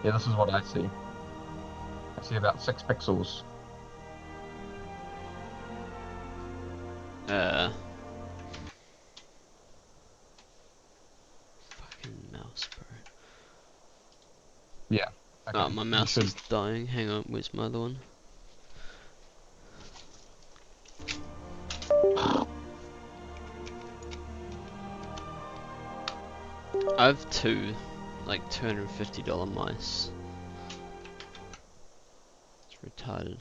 Yeah, this is what I see. I see about 6 pixels. Fucking mouse, bro. Yeah. Okay. Oh, my mouse is dying. Hang on, where's my other one? I have two, like $250 mice. It's retarded.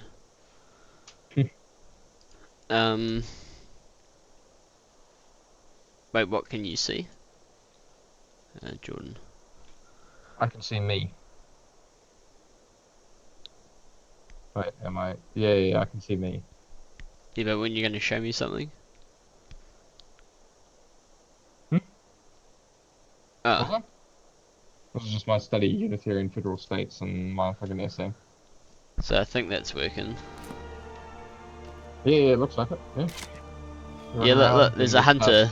Wait, what can you see? Jordan. I can see me. Wait, am I? Yeah, I can see me. Yeah, but when you're gonna show me something? Oh. This is just my study Unitarian federal states and my fucking essay. So I think that's working. Yeah, it looks like it. Yeah. Yeah, look, there's a hunter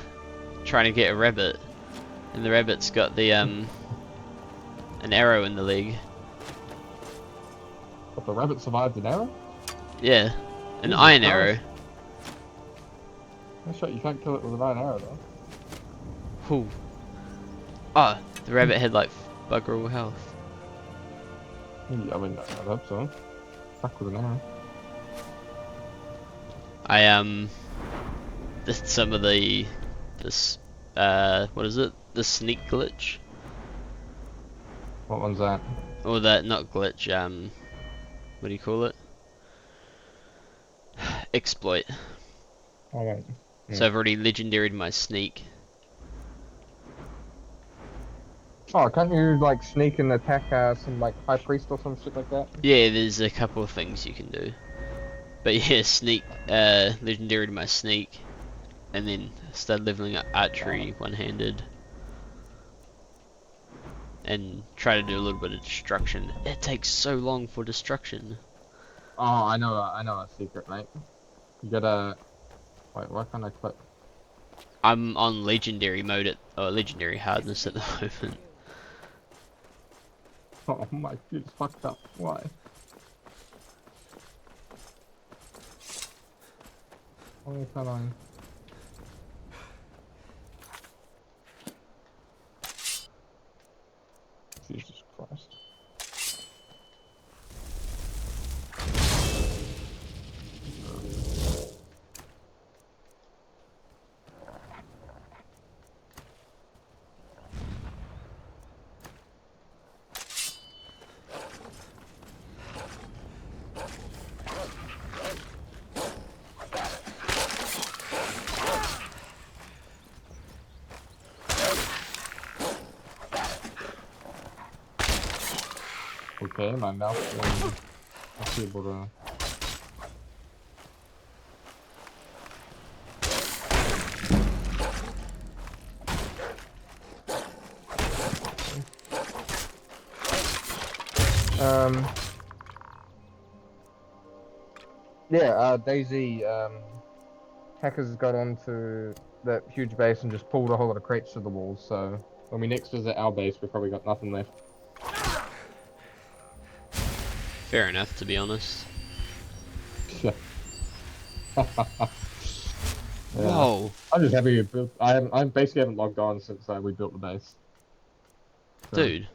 trying to get a rabbit, and the rabbit's got the an arrow in the leg. But the rabbit survived an arrow? Yeah, an Jesus iron Christ. arrow. That's right, you can't kill it with an iron arrow though. Whew. Oh, the rabbit had like bugger all health. Yeah, I mean, I hope so. Fuck with an arrow. I did some of this what is it? The sneak glitch? What one's that? Or that, not glitch, what do you call it? Exploit. Oh wait. So I've already legendaried my sneak. Oh, can't you like sneak and attack some like high priest or some shit like that? Yeah, there's a couple of things you can do. But yeah, sneak, legendaried my sneak, and then started leveling up archery one-handed. And try to do a little bit of destruction. It takes so long for destruction. Oh, I know a secret, mate. You gotta... Wait, why can't I click? I'm on legendary mode legendary hardness at the moment. Oh my, it's fucked up. Why? Why can't I? Jesus Christ. Okay, my mouse is actually able to... Yeah, Daisy, hackers got onto that huge base and just pulled a whole lot of crates to the walls, so when we next visit our base, we've probably got nothing left. Fair enough, to be honest. Yeah. Whoa. I'm just happy we built. I basically haven't logged on since we built the base. So. Dude.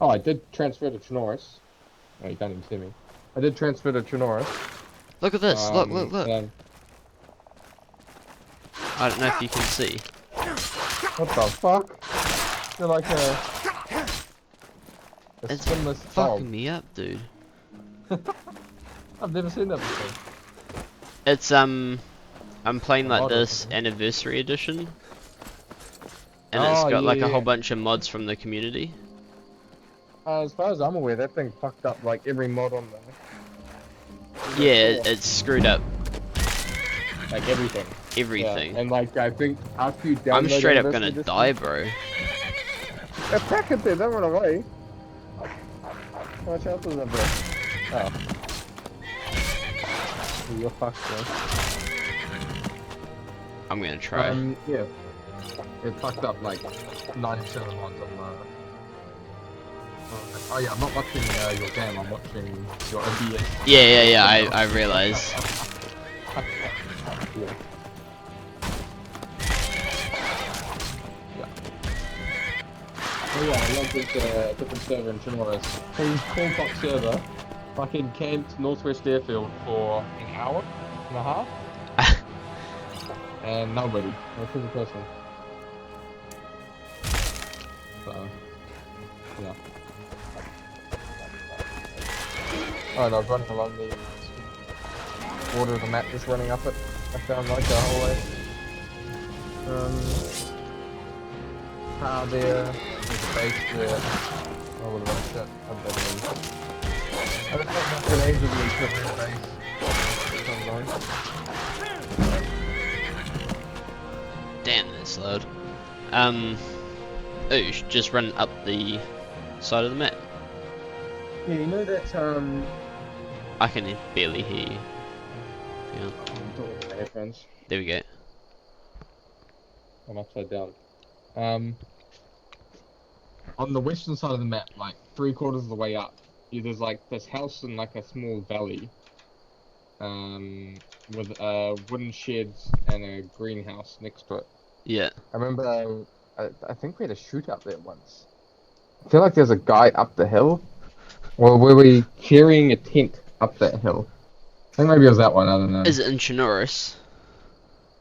Oh, I did transfer to Chinoris. Oh, you can't even see me. I did transfer to Chinoris. Look at this. Look. And... I don't know if you can see. What the fuck? They're like a It's skinless fucking dog. me up, dude. I've never seen that before. It's I'm playing like this anniversary edition, and it's got like a whole bunch of mods from the community. As far as I'm aware, that thing fucked up like every mod on there. Yeah, it's screwed up Like everything. everything. Yeah. And like I think after you download I'm straight up Anniversary gonna Edition, die, bro. Attack it there, don't run away. How much else is that, bro? Oh. You're fucked, bro. I'm gonna try. Yeah. It fucked up like 90% of the mods on Oh yeah, I'm not watching your game. I'm watching your OBS. Yeah. I realise. Yeah. Oh yeah, I logged into a different server in Chinoris. Full box server. Fucking camped Northwest Airfield for an hour and a half, and nobody. Not a single person. So, yeah. Alright, I was running along the border of the map, just running up it. I found like a hallway. Car there, there's a base there. Oh, what about shit? I don't have grenades with the equipment base. Damn, that's loud. Oh, you should just run up the side of the map. Yeah, you know that, I can barely hear you. Yeah. I'm talking with my headphones. There we go. I'm upside down. On the western side of the map, like 3/4 of the way up, there's like this house in like a small valley, with wooden sheds and a greenhouse next to it. Yeah. I remember, I think we had a shoot up there once. I feel like there's a guy up the hill. Or were we carrying a tent up that hill? I think maybe it was that one, I don't know. Is it in Chinoris?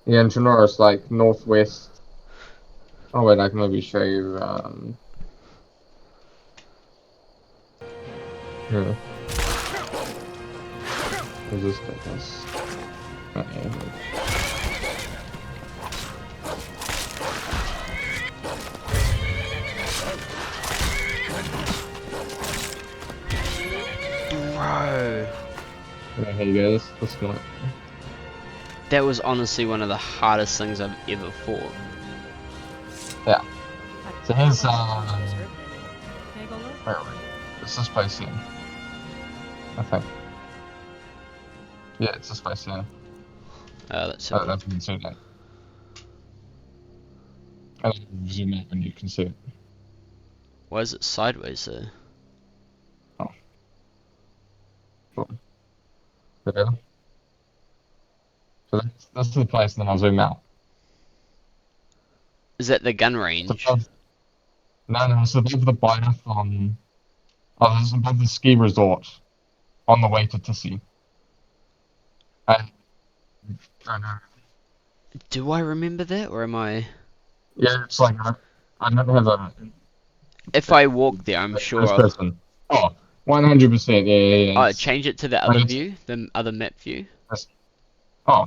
Yeah, in Chinoris, like northwest. Oh wait, I can maybe show you, here. Is this this? Okay. Bro. Okay, here you go, this one. That was honestly one of the hardest things I've ever fought. Yeah. So here's, Can I go look? wait, it's this place here. I think. Yeah, it's this place here. Let's Oh, have a that's you can see that. And then zoom out and you can see it. Why is it sideways there? Oh. Cool. There. So that's the place, and then I'll zoom out. Is that the gun It's range? above, no, it's above the biathlon. Oh, it's above the ski resort on the way to Tissy. I don't know. Do I remember that, or am I? Yeah, it's like I don't have a If I walk there, I'm sure first I'll. person. Oh, 100%. Yeah. Oh, change it to the other view, the other map view. Oh,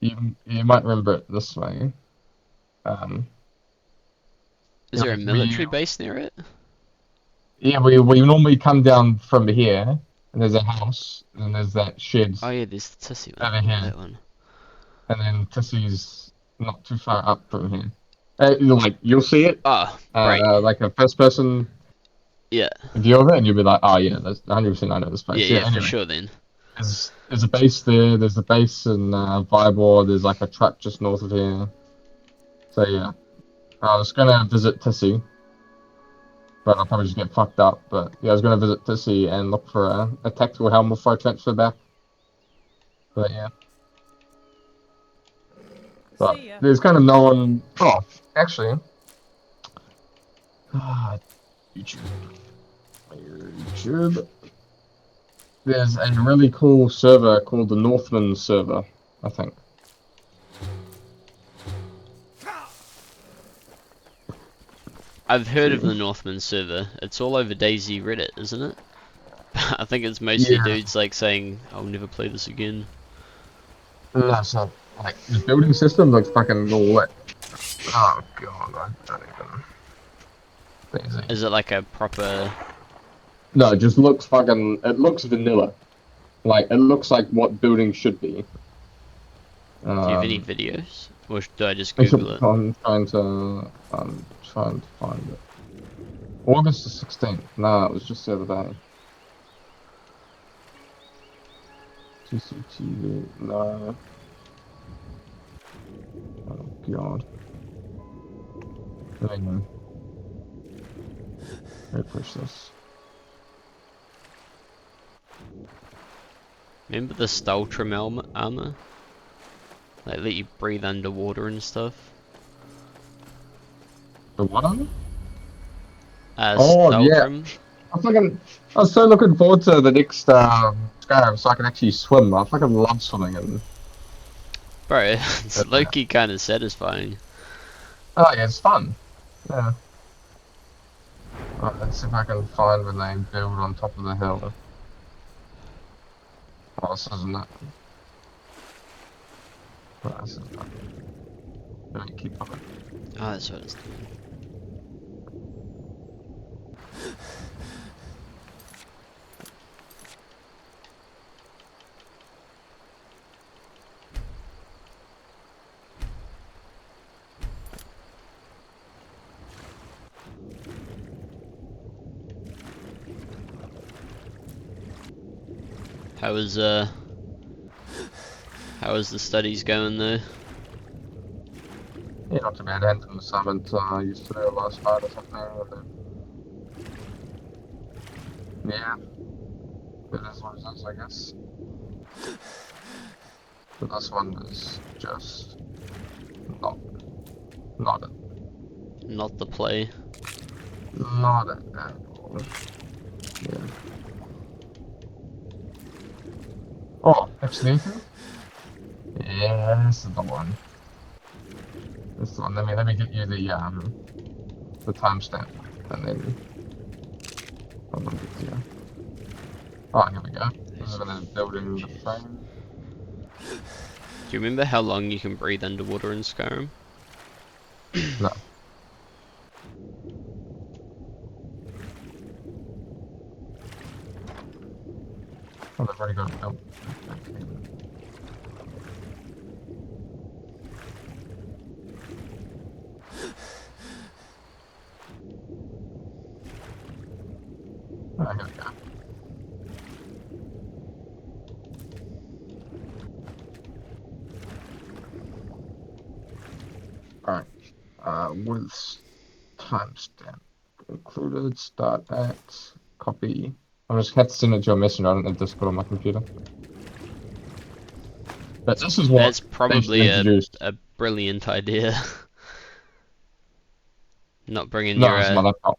you might remember it this way. Is Yeah, there a military base near it? we normally come down from here, and there's a house, and there's that shed Oh yeah, there's the Tissy one. over here, That one. and then Tissy's not too far up from here. You'll see it, Oh, right. like a first person Yeah. view of it, and you'll be like, oh yeah, that's 100%. I know this place. Yeah, Anyway, for sure then. there's a base there. There's a base in Vybor. There's like a truck just north of here. So yeah, I was gonna visit Tissy, but I'll probably just get fucked up. But yeah, I was gonna visit Tissy and look for a tactical helmet before I transfer back. But yeah. But See ya. there's kind of no one. Oh, actually. Ah, YouTube. YouTube. There's a really cool server called the Northman server, I think. I've heard of the Northman server. It's all over Daisy Reddit, isn't it? I think it's mostly Yeah. dudes like saying, "I'll never play this again." No, it's not. Like, the building system looks fucking all lit. Oh god, I don't even. Daisy. Is it like a proper? No, it just looks fucking. It looks vanilla. Like, it looks like what buildings should be. Do you have any videos, or do I just I'm Google it? trying to find it. August the 16th. No, it was just the other day. CCTV. No. Oh god. Hang on. Let me push this. Remember the Steltrum armor? Like let you breathe underwater and stuff. The what on it? Oh yeah. Steltrum. I was so looking forward to the next Skyrim so I can actually swim. I fucking love swimming and Bro, it's low-key kind of satisfying. oh yeah, it's fun. Yeah. Right, let's see if I can find when they build on top of the hill. Oh, this isn't it. Right, this isn't it. Don't keep on it. Oh, that's what it's doing. How was the studies going though? Yeah, not too bad. Ended the assignment used to do last night or something. And then, yeah, it is what it is, I guess. But this one is just not, not it. Not the play. Not it at all. Yeah. Oh, F-Sneaker? Yeah, this is the one. This is the one. Let me get you the timestamp, and then I'll get to you. Oh, here we go. This is when they're building the frame. Do you remember how long you can breathe underwater in Skyrim? No. Oh, they've already got it built. Okay. Oh, here we go. Alright. With timestamp included, start at, copy. I'm just had to send it to your messenger on the Discord on my computer. But this is what That's probably they introduced. a brilliant idea. Not bringing No, your it's my laptop.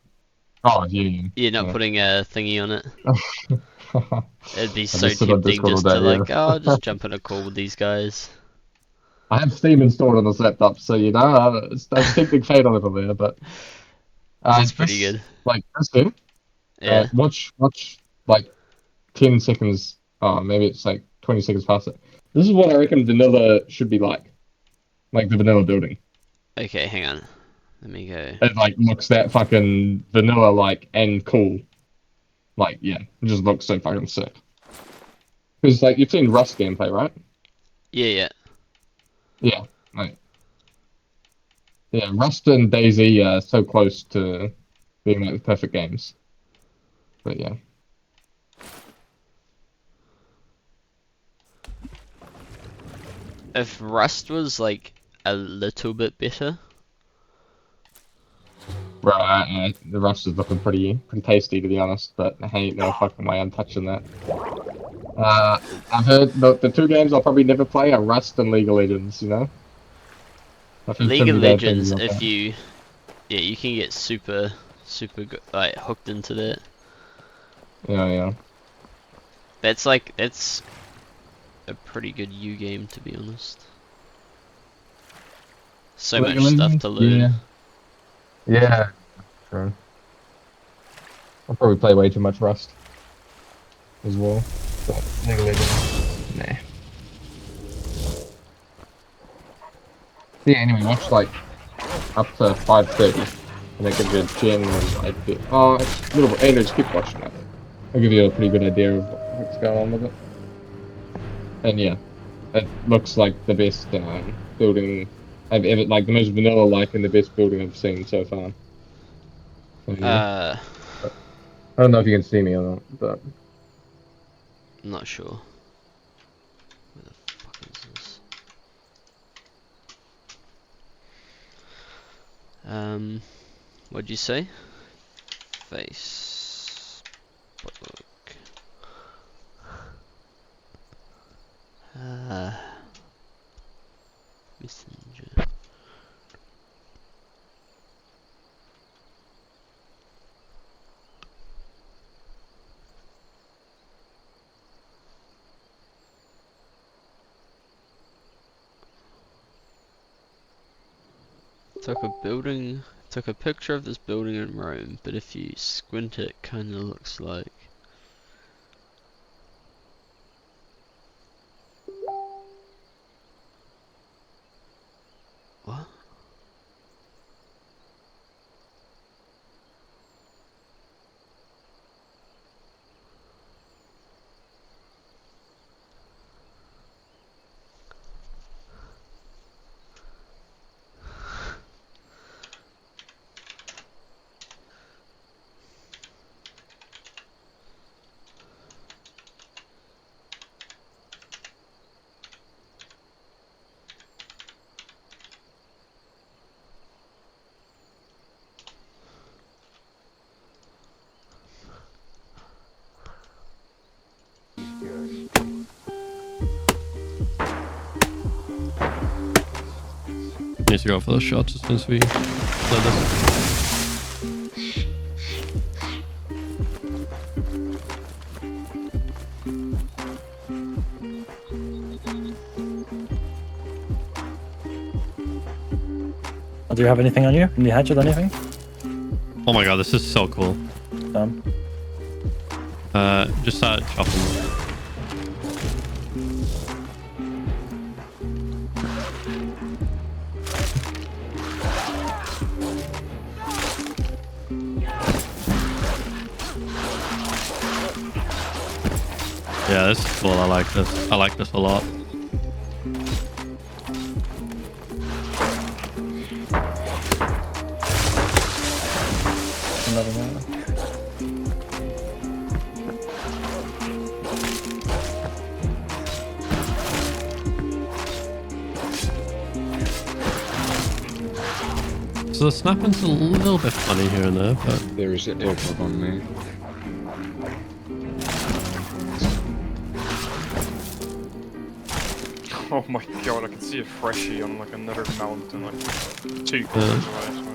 Oh, yeah. you're not putting a thingy on it. It'd be I so just sit on tempting Discord all just to day, like, yeah. oh, I'll just jump in a call with these guys. I have Steam installed on this laptop, so you know, it's tempting fate a little there, but That's pretty good. like this here, Yeah. watch like 10 seconds, oh, maybe it's like 20 seconds past it. This is what I reckon vanilla should be like the vanilla building. Okay, hang on. Let me go. It like looks that fucking vanilla like and cool. Like, yeah, it just looks so fucking sick. Because like you've seen Rust gameplay, right? Yeah, yeah. Yeah, like yeah, Rust and DayZ are so close to being like the perfect games. But yeah. If Rust was like a little bit better. Right, the Rust is looking pretty tasty to be honest, but I ain't no fucking way I'm touching that. I've heard the two games I'll probably never play are Rust and League of Legends, you know? I've heard so League of many bad things Legends, about if that. you, yeah, you can get super good, like hooked into that. Yeah, yeah. That's a pretty good U game to be honest. So League much of stuff Legends? to learn. Yeah, true. I'll probably play way too much Rust as well. But League of Legends, nah. Yeah, anyway, watch like up to 5:30, and that gives you a general idea. Oh, it's a little bit. Andrew, just keep watching that. I'll give you a pretty good idea of what's going on with it. And yeah, it looks like the best building I've ever, like the most vanilla like and the best building I've seen so far. So, yeah. Uh, I don't know if you can see me or not, but I'm not sure. Where the fuck is this? What'd you say? Facebook. Messenger. Took a picture of this building in Rome, but if you squint it kinda looks like what? Need to go for those shots as soon as we play this. Do you have anything on you? Can you hatch with anything? Oh my god, this is so cool. Done. Just start chopping. Yeah, this is cool. I like this. I like this a lot. Another one. So the snapping's a little bit funny here and there, but There is an airdrop on me. Oh my god, I can see a freshie on like another mountain, like 2 kilometers away.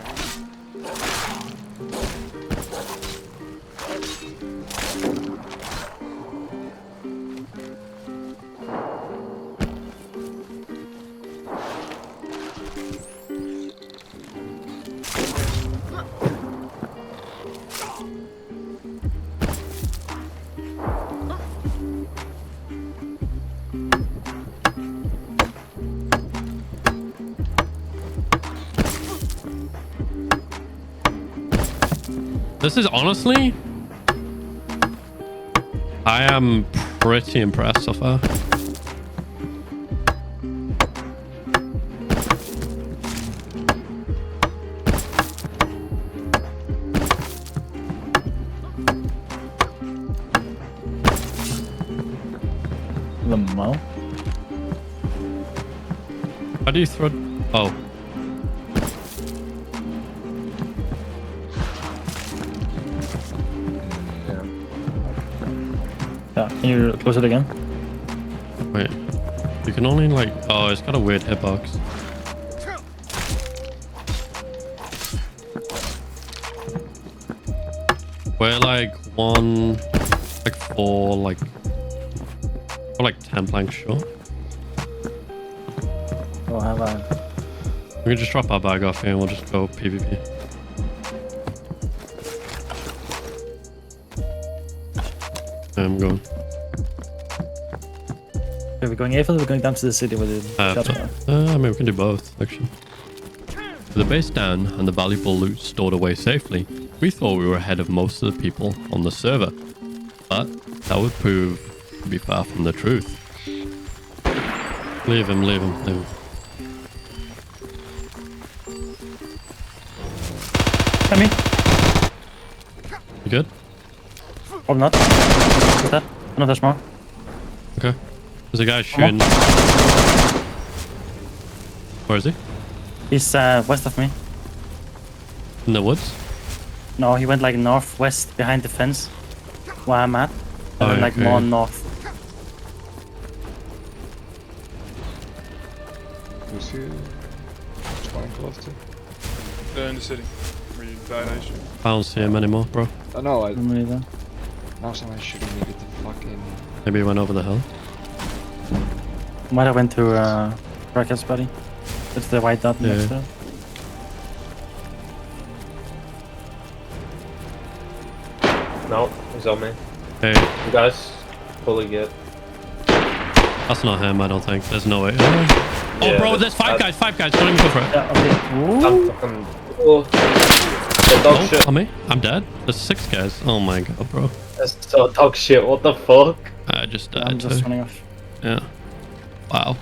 this is honestly, I am pretty impressed so far. Limo. How do you throw? Oh, Yeah. Can you close it again? wait. You can only like. Oh, it's got a weird hitbox. We're like four, 10 planks short. Or have I? We can just drop our bag off here and we'll just go PvP. I'm going. Are we going A field or are we going down to the city with the shots? I mean, we can do both, actually. With the base down and the valuable loot stored away safely, we thought we were ahead of most of the people on the server. But that would prove to be far from the truth. Leave him, leave him, leave him. Come me. You good? Probably not. What's that? Another small. Okay. There's a guy shooting. Where is he? He's west of me. In the woods? No, he went like northwest behind the fence where I'm at. And then like Okay. more north. Who's here? Spawning close to? They're in the city. Where you died, I shoot. I don't see him anymore, bro. Oh no, Might now someone's shooting me with the fucking... Maybe he went over the hill. have went to Rocket's buddy. It's the white dot next Yeah. to it. No, he's on me. Hey, You guys fully get. that's not him, I don't think. There's no way. Oh, Yeah, bro, there's five guys. Don't even go for it. Yeah, okay. Ooh. I'm fucking. Oh, the dog Oh, shit. on me? I'm dead. There's 6 guys. Oh my god, bro. That's so dog shit. What the fuck? I just died I'm just too. running off. Yeah. Wow.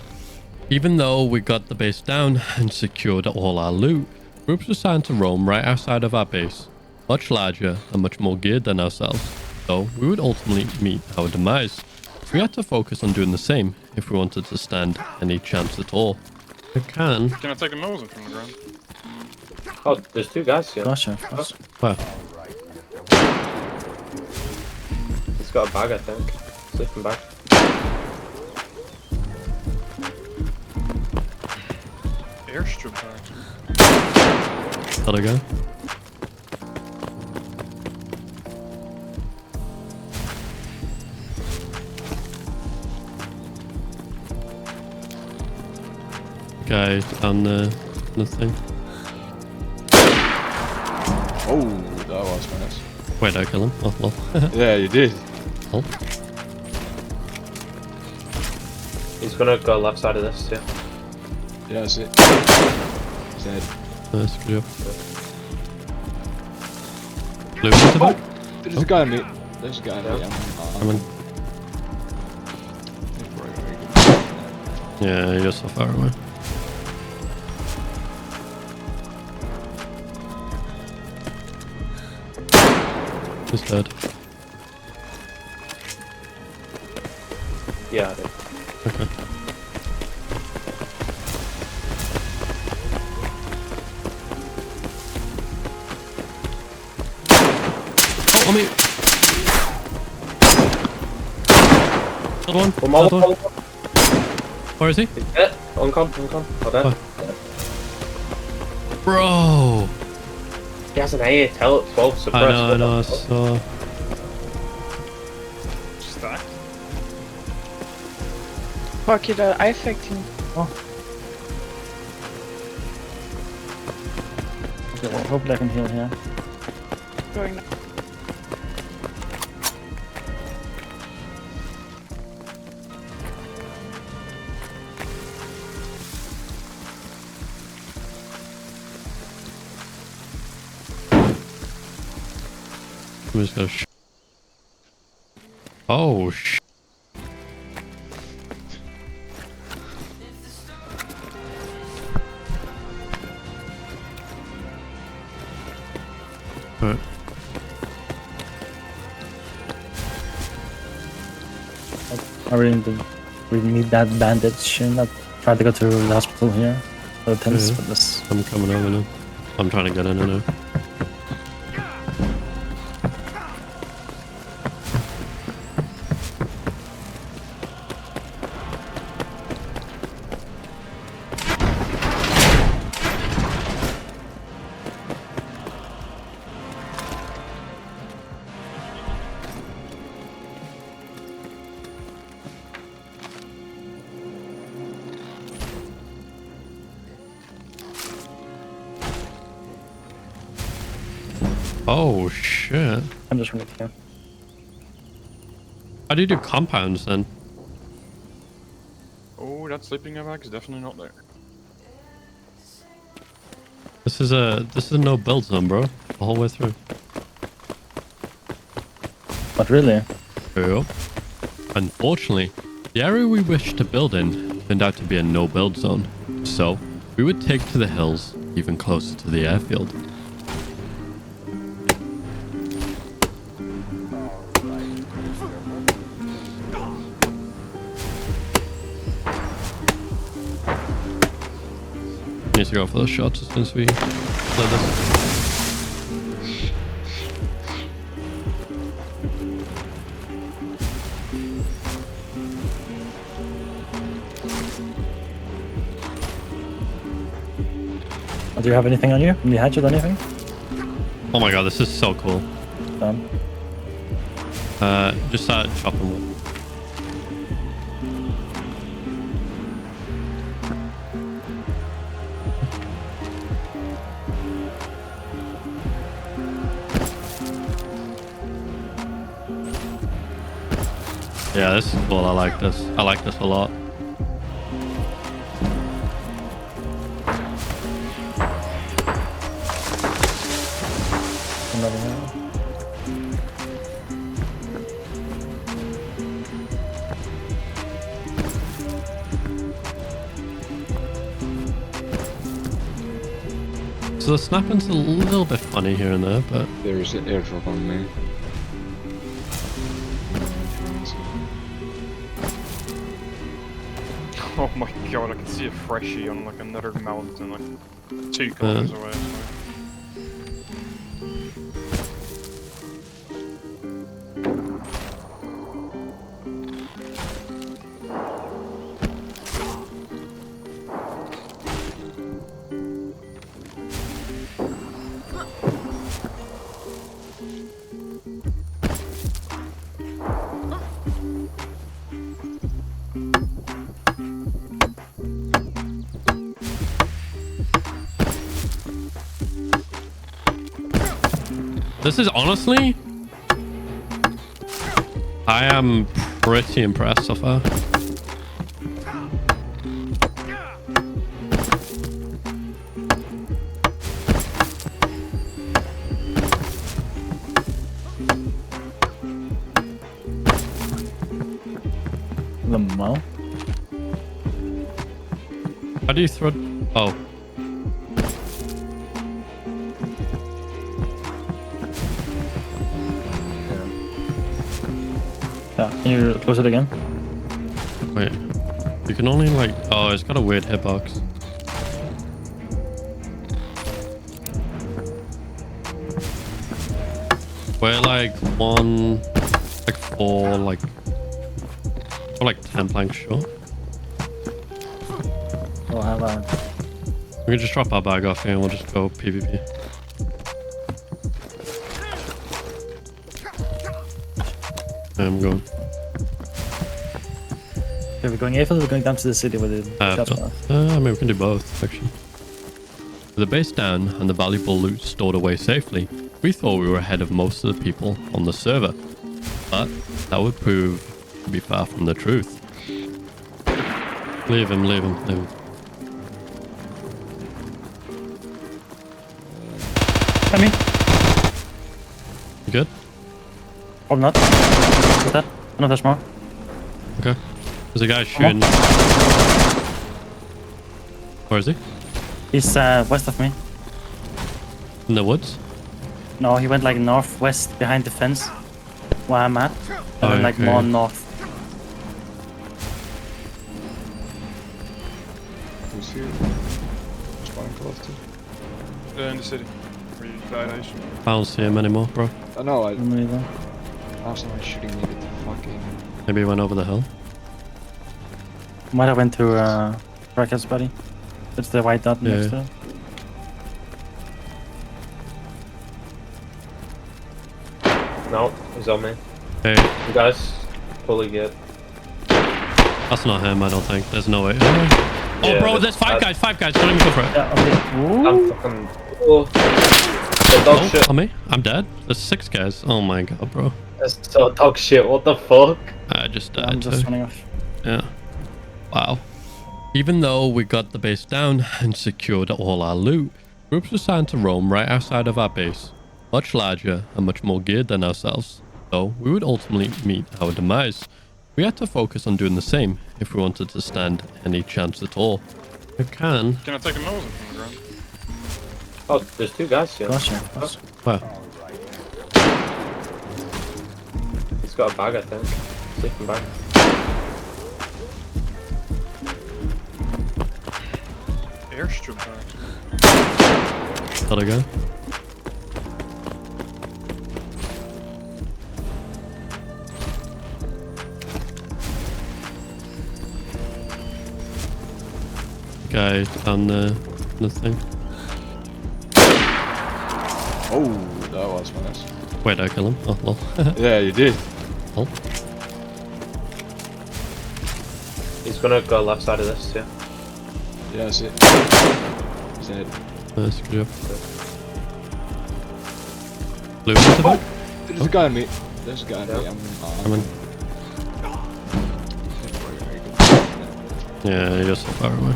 Even though we got the base down and secured all our loot, groups were starting to roam right outside of our base, much larger and much more geared than ourselves, so we would ultimately meet our demise. We had to focus on doing the same if we wanted to stand any chance at all. I can. Can I take the Mosin from the ground? Oh, there's 2 guys here. Gotcha, of course. Well, He's got a bag, I think. Sleeping bag. Airstrip bag. gotta go. Guy down the thing. Oh, that was nice. Wait, did I kill him? Oh, well. Yeah, you did. Oh. He's gonna go left side of this, yeah. Yeah, that's it. Dead. Nice, good job. Blue into Oh! back? There's a guy on me. There's a guy on me. Come on. Yeah, you're so far away. He's dead. Yeah, I did. Okay. Oh, on me! Another one. One more, Another one. one more. Where is he? He's dead. Uncon. Oh, dead. Oh. Bro! He has an A, tell it 12 suppressed. I know, I saw. Stacked. Fuck it, I affect him. Okay, well, hopefully I can heal here. Going. I'm just gonna oh, Alright. I really need that bandage, and I tried to go to the hospital here for the tents, Yeah. but this. I'm coming over now. I'm trying to get in now. Oh shit. I'm just running here. How do you do compounds then? Oh, that sleeping bag is definitely not there. This is a no build zone, bro. The whole way through. But really, Yep. Unfortunately, the area we wished to build in turned out to be a no build zone. So we would take to the hills even closer to the airfield. Need to go for those shots as soon as we play this. Do you have anything on you? Any hatchet or anything? Oh my god, this is so cool. Done. Just start chopping wood. Yeah, this is cool. I like this. I like this a lot. Another one. So the snapping's a little bit funny here and there, but There's an airdrop on me. Oh my god, I can see a freshie on like another mountain, like 2 kilometers away. this is honestly, I am pretty impressed so far. The mouth. How do you throw? Oh, Yeah, can you close it again? wait. You can only like. Oh, it's got a weird hitbox. We're like one, like four, like, or like 10 planks short. We'll have a... We can just drop our bag off here and we'll just go PvP. Yeah, I'm going. Okay, we're going AFL or we're going down to the city with the shots path? I mean, we can do both, actually. With the base down and the valuable loot stored away safely, we thought we were ahead of most of the people on the server. But that would prove to be far from the truth. Leave him, leave him, leave him. I mean, You good? or not. What's that? No, there's more. Okay. There's a guy shooting. Where is he? He's west of me. In the woods? No, he went like northwest behind the fence where I'm at. And then like Okay. more north. Who's here? Spawn close to. In the city. Where you died, I should. I don't see him anymore, bro. Oh no, I No, either. was someone shooting me with the fucking. Maybe he went over the hill. Might have went to Racket's buddy. It's the white dot next Yeah. to it. No, he's on me. Hey, You guys fully good. that's not him, I don't think. There's no way. Oh, Yeah, bro, there's five guys. Don't even go for it. Yeah, okay. Ooh. I'm fucking. Oh. The dog Oh, shit. on me? I'm dead. There's 6 guys. Oh my god, bro. That's so dog shit. What the fuck? I just died I'm just too. running off. Yeah. Wow. Even though we got the base down and secured all our loot, groups were starting to roam right outside of our base, much larger and much more geared than ourselves. So we would ultimately meet our demise. We had to focus on doing the same if we wanted to stand any chance at all. I can. Can I take a nose from the ground? Oh, there's 2 guys here. Gotcha. Well, He's got a bag, I think. Sleeping bag. Airstrip back. gotta go. Guy on the thing. Oh, that was nice. Wait, I kill him? Oh, lol. Yeah, you did. Lol. He's gonna go left side of this, yeah. Yeah, that's it. He's dead. Nice, good job. Blue one's about? There's a guy on me. There's a guy on me. I'm in. Yeah, you're so far away.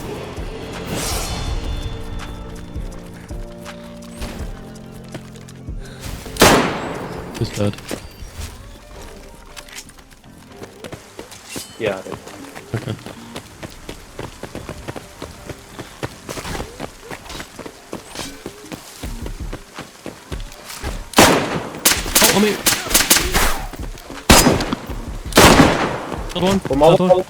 He's dead. Yeah, I did. Okay. Oh, on me! Got one. One more, Got one.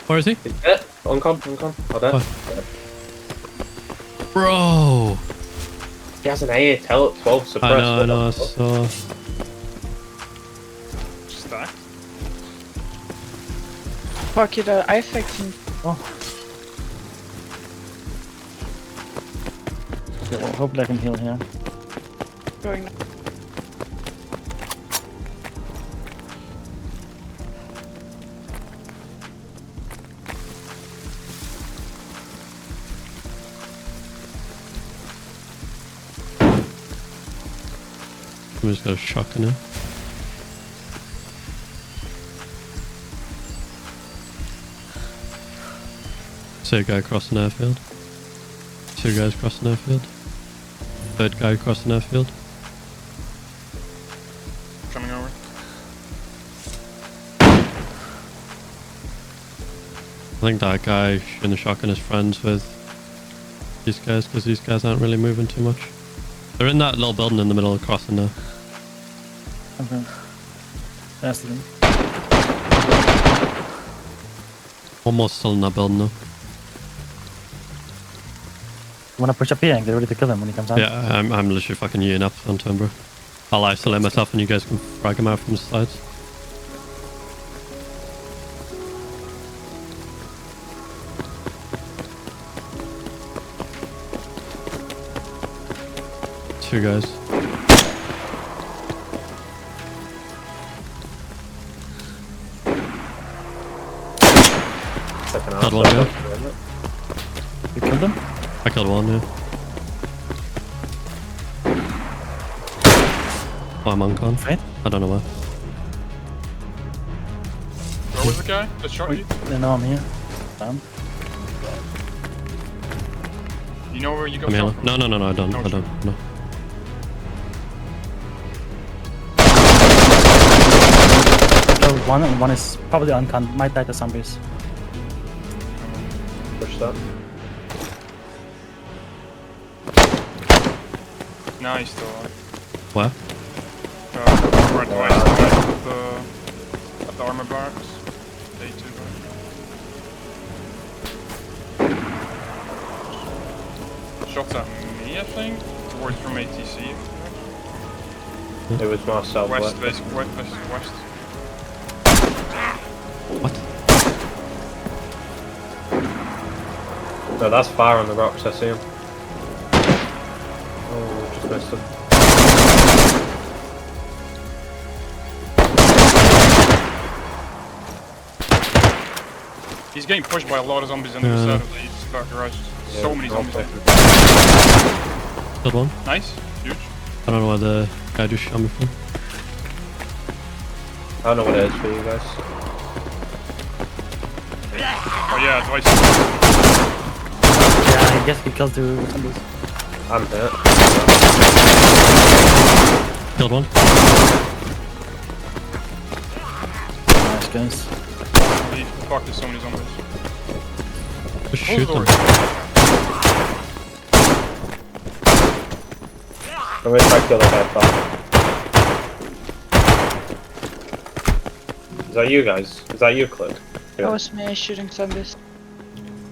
Where is he? He's dead. On com. Oh, there. Oh. Bro! He has an ATL at 12 suppressed. I know, I saw. Stacked. Fuck it, I affecting. Okay, well, hopefully I can heal here. Going now. We just got a shotgun in. See a guy crossing airfield. Two guys crossing airfield. Third guy crossing airfield. Coming over. I think that guy in the shotgun is friends with these guys because these guys aren't really moving too much. They're in that little building in the middle of the crossing there. Okay. That's them. One more still in that building though. Wanna push up here and get ready to kill him when he comes out? Yeah, I'm literally fucking yeeing up onto him, bro. I'll isolate myself and you guys can frag him out from the sides. Two guys. Second Killed one guy. You killed him? I killed one, yeah. Oh, I'm on con. Right? I don't know why. Where was the guy that shot you? They know I'm here. Damn. You know where you got I'm shot healing. from? No, I don't. No, I don't. No. So one is probably uncon. Might die to zombies. Push that. No, he's still alive. Where? Right at the armor barracks. Day 2 guy. Shots at me, I think. Towards from ATC. It was more southwest. West. What? No, that's fire on the rocks, I see him. Oh, just missed him. He's getting pushed by a lot of zombies on the other side of the dark garage. So Yeah, many I'll zombies. take it. Killed one. Nice. Huge. I don't know where the guy just shot me from. I don't know what it is for you guys. Oh yeah, twice. Yeah, I guess he killed two zombies. I'm hit. Killed one. Nice guys. Holy fuck, there's so many zombies. Just shoot them. I'm gonna try to kill that guy back. Is that you guys? Is that you, Click? That was me shooting zombies.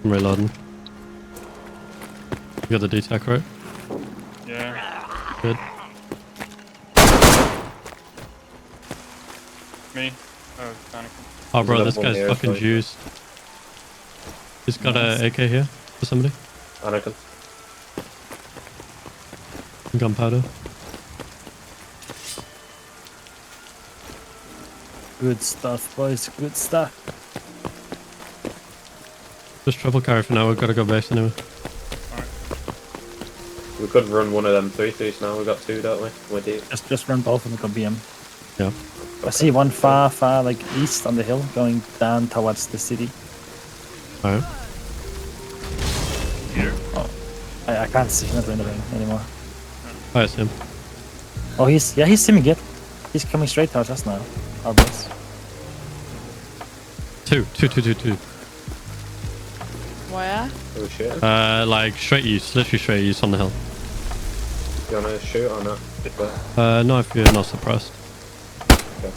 I'm reloading. You got the D-Tech, right? Yeah. Good. Me. Oh, panic. Oh, bro, There's this another one guy's here, fucking so- juiced. He's got a AK here for somebody. Anakin. Gunpowder. Good stuff, boys. Good stuff. Just triple carry for now. We've got to go base anyway. We could run one of them 3-3s now. We've got 2, don't we? We're deep. Just run both and we can BM. Yeah. I see one far, like east on the hill, going down towards the city. Alright. Oh, I can't see him anymore. I see him. Oh, he's seeing me good. He's coming straight towards us now. Our base. Two. Where? Oh shit. Like straight east, literally straight east on the hill. You wanna shoot or not? No, if you're not suppressed. Okay.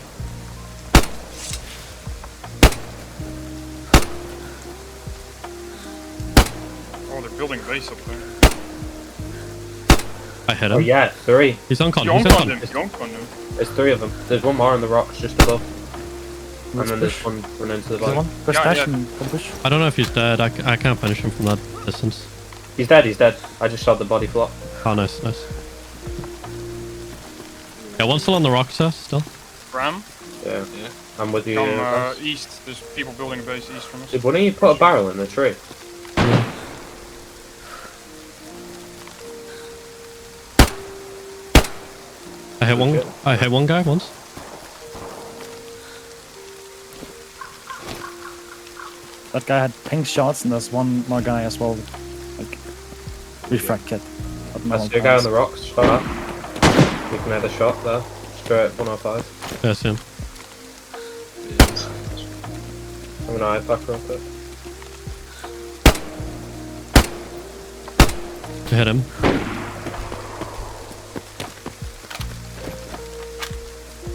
Oh, they're building a base up there. I hit him. Oh yeah, 3. He's on con. You He's on con. on him. There's 3 of them. There's one more on the rocks just above. Let's and then push. there's one running into the There's one. bike. Go Yeah, smash yeah. and come push. I don't know if he's dead. I can't finish him from that distance. He's dead, he's dead. I just saw the body flop. Oh, nice. Yeah, one's still on the rocks there, still. Ram, Yeah. Yeah. I'm with you. come Bas. east. There's people building a base east from us. Did one of you put a barrel in the tree? I hit one guy once. That guy had pink shots, and there's one more guy as well. Like refract kit. But no I one see a guy on counts. the rocks, shot at. You can head a shot there. Straight at 105. Yeah, I see him. I'm gonna eye pack real quick. I hit him.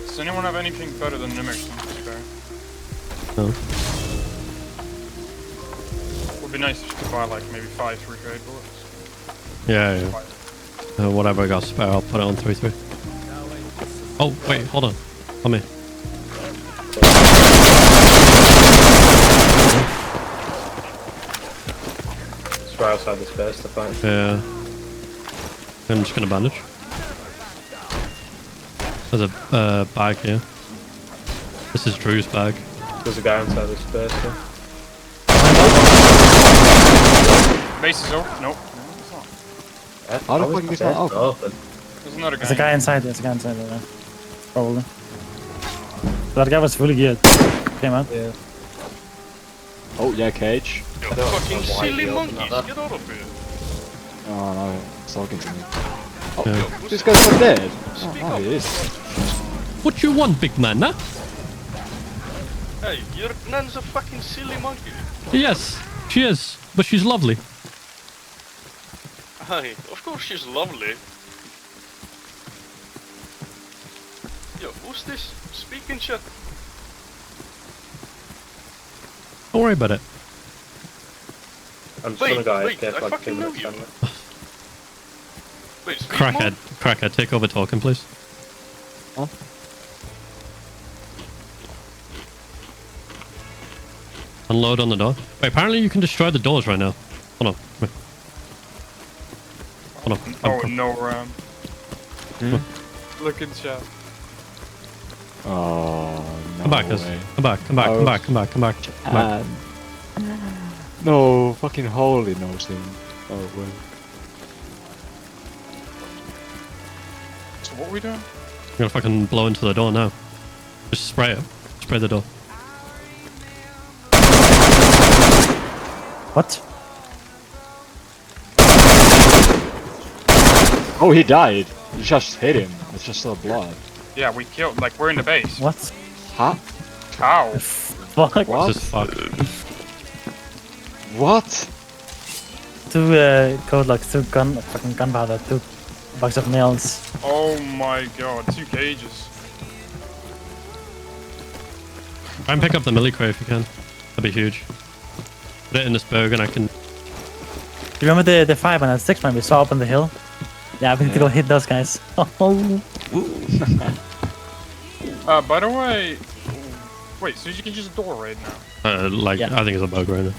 Does anyone have anything better than Nimmers? No. Would be nice if you could buy like maybe 5 3-grade bullets. Yeah. Whatever I got spare, I'll put it on 3-3. Oh, wait, hold on. Come here. It's right outside the space to find. Yeah. I'm just gonna bandage. There's a bag here. This is Drew's bag. There's a guy inside the space. Yeah. Base is open. Nope. How the fuck is that open? There's another guy. There's a guy inside. There's a guy inside there. Probably. That guy was fully geared. Came out. Yeah. Oh yeah, cage. You I don't fucking know why silly he opened monkeys, that. get out of here. Oh no, it's talking to me. Oh, Yeah. this guy's not dead. Oh, no, he is. What you want, big man, huh? Hey, your nan's a fucking silly monkey. Yes, she is, but she's lovely. Hi, of course she's lovely. Yo, who's this speaking shit? Don't worry about it. I'm just gonna go wait, AFK I for like 2 fucking know minutes. you. Anyway. Wait, speak Crackhead, take over talking, please. Huh? Unload on the door. Wait, apparently you can destroy the doors right now. Hold on. Wait. Hold on. Oh, no, Ram. Look in chat. Oh no. Come back, guys. way. Come back. Come back. Come back. No, fucking holy knows him. Oh well. So what are we doing? I'm gonna fucking blow into the door now. Just spray it. Spray the door. What? Oh, he died. You just hit him. It's just still blood. Yeah, we killed, like, we're in the base. What? Huh? Cow. Fuck. What? This is fucked. What? 2 code lock, 2 fucking gunpowder, 2 box of nails. Oh my god, 2 cages. Try and pick up the milli crate if you can. That'd be huge. Put it in this bag and I can... You remember the 5 and 6 man we saw up on the hill? Yeah, we need to go hit those guys. Oh. By the way... Wait, so you can just door raid now? Like, Yeah. I think it's a bug right now.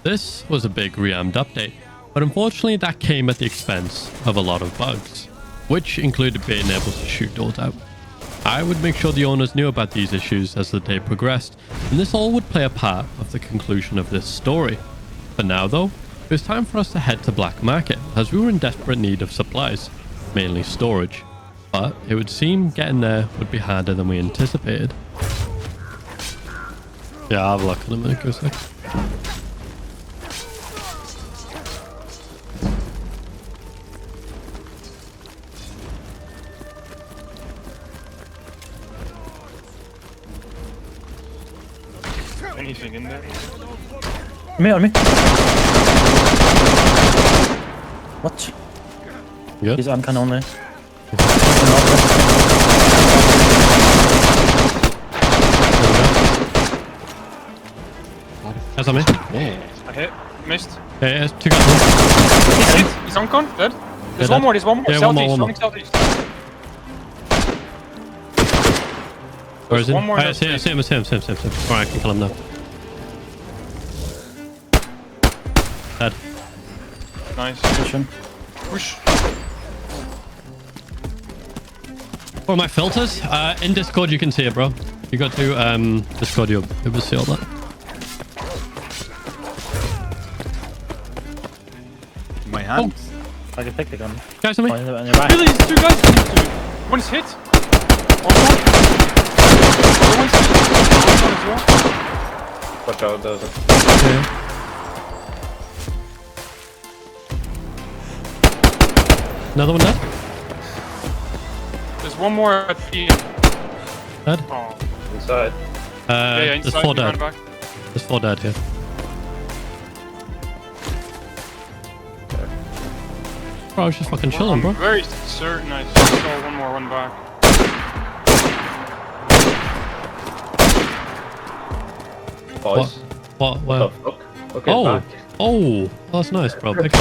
This was a big reamed update. But unfortunately, that came at the expense of a lot of bugs, which included being able to shoot doors out. I would make sure the owners knew about these issues as the day progressed, and this all would play a part of the conclusion of this story. For now though, it was time for us to head to Black Market, as we were in desperate need of supplies, mainly storage. But it would seem getting there would be harder than we anticipated. Yeah, I'll have a look in a minute, go a sec. Anything in there? On me. What? Good? He's uncan only. That's on me. Yeah. I hit. Missed. Yeah, two guys. He's hit. He's uncon. Dead. There's one more. There's one more. Yeah, one more, Southeast. one more. Running southeast. Where is he? One more. I see him. Alright, I can kill him now. Dead. Nice. Pushing. Push. For my filters, in Discord you can see it, bro. You got to Discord, you'll be able to see all that. My hand. I can take the gun. Guys on me. Oh, on your back. Really, these two guys. One is hit. One more. Other one's hit. One as well. Watch out, there's a... Yeah. Another one dead? There's one more at the end. Dead? Oh. inside. Yeah, There's inside. four He ran dead. back. There's four dead here. Bro, I was just fucking chilling, bro. I'm very certain I saw one more run back. Boys. What? Where? What the fuck? Okay, Oh! back. Oh! That's nice, bro. Pick it up.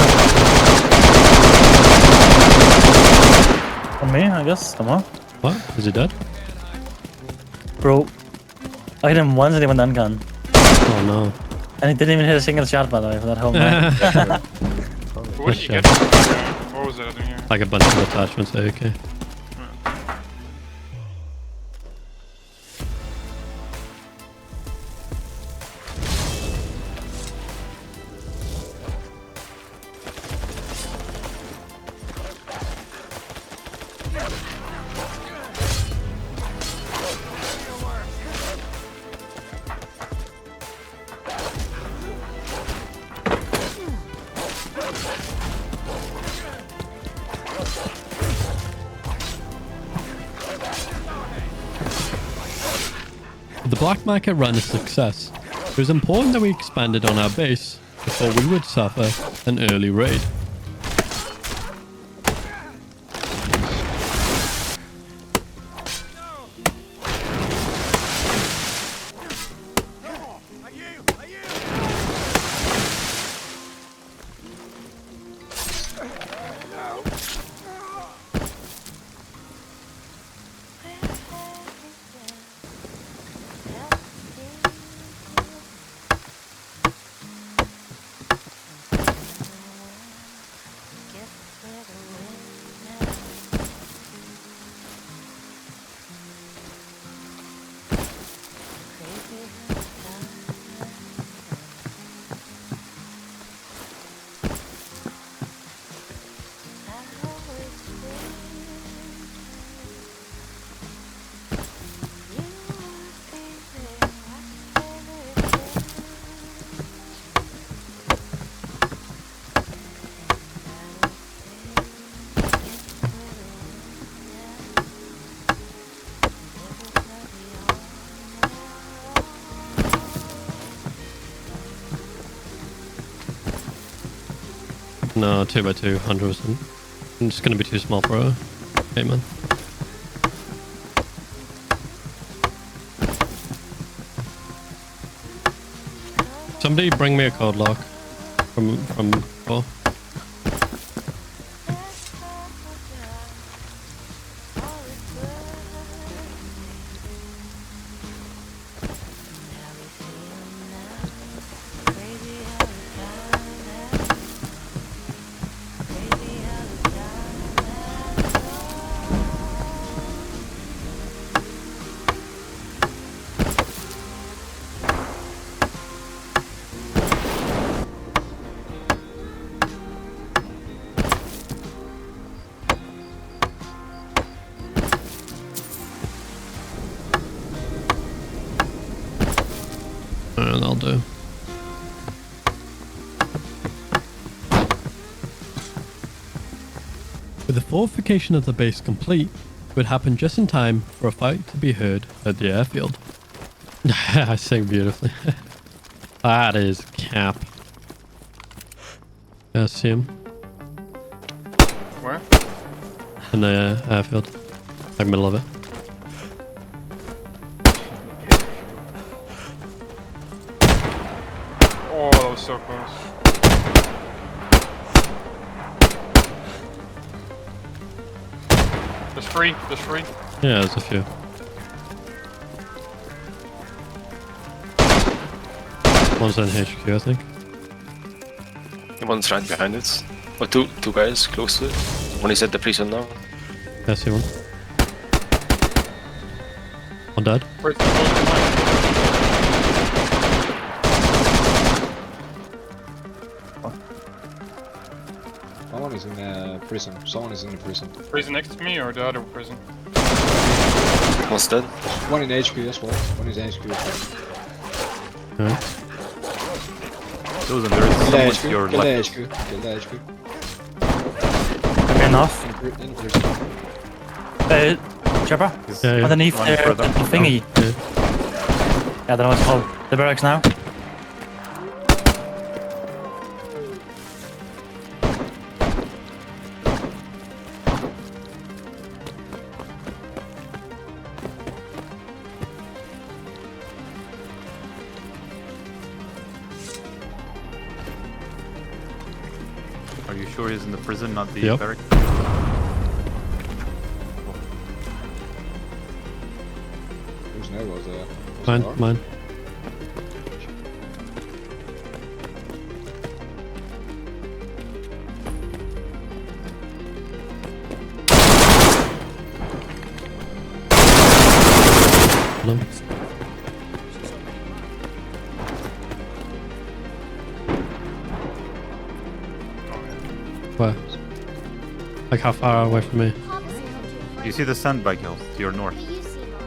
On me, I guess. Come on. What? Is he dead? Bro. I hit him once and he went uncan. Oh no. And he didn't even hit a single shot, by the way, for that whole match. What did you Shit. get? What was that in here? Like a bunch of attachments, okay. The black market run a success. It was important that we expanded on our base before we would suffer an early raid. No, 2x2, 100%. It's gonna be too small for a hey man. Somebody bring me a code lock from oh. With the fortification of the base complete, it would happen just in time for a fight to be heard at the airfield. I sing beautifully. That is cap. Yeah, see him Where? in the airfield, like middle of it. Oh, that was so close. There's free. There's free. Yeah, there's a few. One's in HQ, I think. One's right behind it. Or two guys close to it. One is at the prison now. Yeah, I see one. One dead. Where's the close Someone is in prison. Someone is in the prison. prison next to me or the other prison? One's dead. One in HQ as well. One is HQ as well. Alright. Susan, there is someone to your Kill the left. HQ. Kill the HQ. Okay, enough. In the prison. Chopper? Yeah, yeah. Underneath One the further. thingy. Yeah. I don't know what it's called. The barracks now. Are you sure he's in the prison, not the Yep. barrack? Whose name was there? Mine, mine. Hold on. Where? Like how far away from me? You see the sandbag hill to your north?